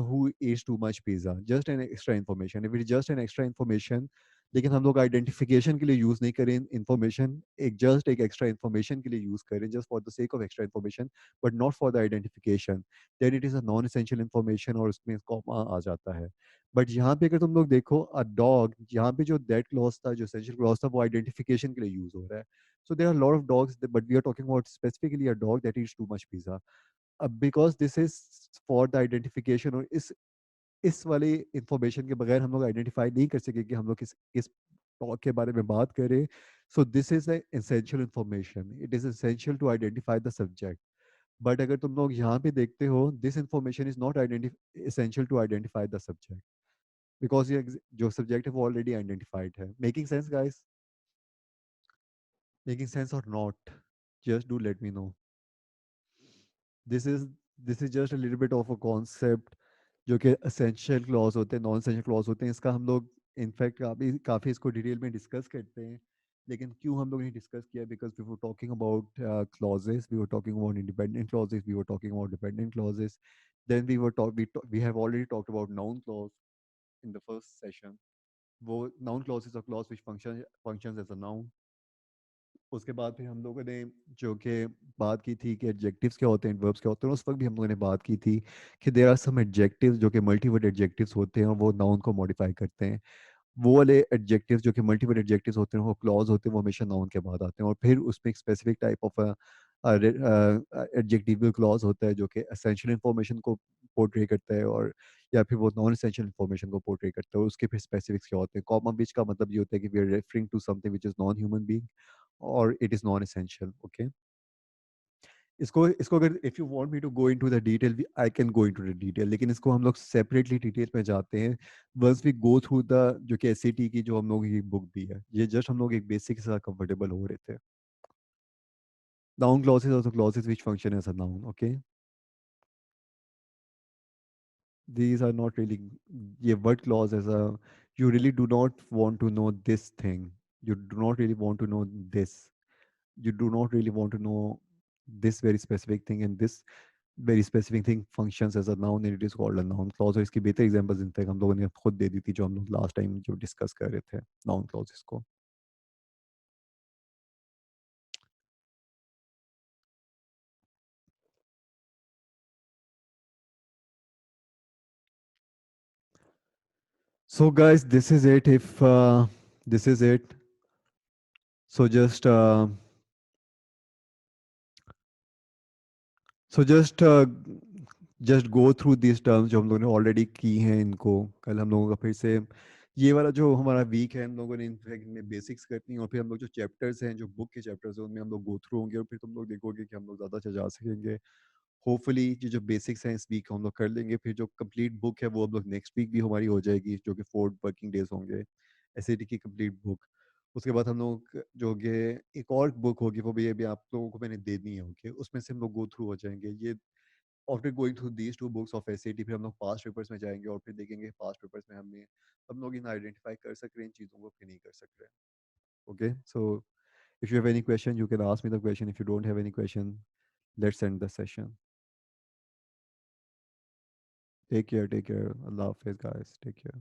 who eats too much pizza, just an extra information, if it is just an extra information, लेकिन हम लोग आइडेंटिफिकेशन के लिए यूज नहीं करें इन्फॉर्मेशन, एक जस्ट एक एक्स्ट्रा इन्फॉर्मेशन के लिए यूज करें, just for the sake of extra information, but not for the identification, then it is a non essential information और उसमें कॉमा आ जाता है। बट यहाँ पे अगर तुम लोग देखो अ डॉग, यहाँ पे जो दैट क्लॉज था, जो एसेंशियल क्लॉज था, वो आइडेंटिफिकेशन के लिए यूज हो रहा है। So there are lot of dogs, but we are talking about specifically a dog that eats too much pizza. अब because this is for the identification, और इस वाले इंफॉर्मेशन के बगैर हम लोग आइडेंटिफाई नहीं कर सके कि हम लोग किस डॉग के बारे में बात करें। So this is essential information, it is essential to identify the subject. But अगर तुम लोग यहाँ पे देखते हो, this information is not essential to identify the subject, because ये जो सब्जेक्ट है वो ऑलरेडी आइडेंटिफाइड है। Making sense guys? Making sense और not? Just do let me know. This is this is just a little bit of a concept, जो कि essential clause होते हैं, नॉन एसेंशियल क्लॉज होते हैं। इसका हम लोग इनफैक्ट काफ़ी काफ़ी इसको डिटेल में डिस्कस करते हैं, लेकिन क्यों हम लोग ने डिस्कस किया, because we were talking about clauses, we were talking about independent clauses, we were talking about dependent clauses, then we have already talked about noun clause in the first session. वो noun clause is a clause which functions as a noun. उसके बाद फिर हम लोगों ने जो कि बात की थी कि एडजेक्टिव्स क्या होते हैं, एडवर्ब्स क्या होते हैं। उस वक्त भी हम लोगों ने बात की थी कि देयर आर सम एडजेक्टिव्स जो कि मल्टीवर्ड एडजेक्टिव्स होते हैं और वो नाउन को मॉडिफाई करते हैं। वो वाले एडजेक्टिव्स जो कि मल्टीवर्ड एडजेक्टिव्स होते हैं, वो क्लॉज होते हैं, वो हमेशा नाउन के बाद आते हैं, और फिर उसमें एक specific type of adjective clause होता है जो कि एसेंशियल इंफॉर्मेशन को पोर्ट्रे करता है, और या फिर वो नॉन एसेंशियल इंफॉर्मेशन को पोर्ट्रे करता है। उसके फिर स्पेसिफिक्स क्या होते हैं। कॉमा विच का मतलब ये होता है कि we are referring to something which is non human being, और it is non essential. Okay, इसको इसको अगर if you want me to go into the detail, I can go into the detail, लेकिन इसको हम लोग सेपरेटली डिटेल में जाते हैं once we go through the जो कि एसएटी की जो हम लोग की बुक भी है। ये जस्ट हम लोग एक बेसिक के साथ कंफर्टेबल हो रहे थे। Noun clauses are the clauses which function as a noun. Okay, these are not really, ये word clause as a, you really do not want to know this thing, you do not really want to know this, you do not really want to know this very specific thing, and this very specific thing functions as a noun and it is called a noun clause। और इसकी बेहतर examples in fact हम लोगों ने खुद दे दी थी, जो हम लोग लास्ट टाइम जो डिस्कस कर रहे थे नाउन क्लॉजेस को। So guys, this is it. If this is it, so just just go through this terms जो हम लोगों ने ऑलरेडी की हैं इनको। कल हम लोगों का फिर से ये वाला जो हमारा वीक है हम लोगों ने इनफैक्ट इनमें बेसिक्स करनी है, और फिर हम लोग जो चैप्टर्स हैं जो बुक के चैप्टर्स हैं उनमें हम लोग गो थ्रू होंगे, और फिर तुम लोग देखोगे कि हम लोग ज़्यादा अच्छा जा सकेंगे। होपफुली ये जो बेसिक्स हैं इस वीक हम लोग कर लेंगे, फिर जो कंप्लीट बुक है वो हम लोग नेक्स्ट वीक भी हमारी हो जाएगी, जो कि 4 वर्किंग डेज होंगे, एसएटी की कंप्लीट बुक। उसके बाद हम लोग जो कि एक और बुक होगी वो भी अभी आप लोगों को मैंने दे दी है, ओके, उसमें से हम लोग गो थ्रू हो जाएंगे। ये after going through these 2 books of SAT फिर हम लोग पास्ट पेपर्स में जाएंगे, और फिर देखेंगे पास्ट पेपर्स में हम लोग इन आइडेंटिफाई कर सक रहे हैं इन चीज़ों को फिर नहीं कर सक रहे हैं। Okay, so if you have any question you can ask me the question. If you don't have any question, let's end the session. Take care, Allah Hafiz guys, take care.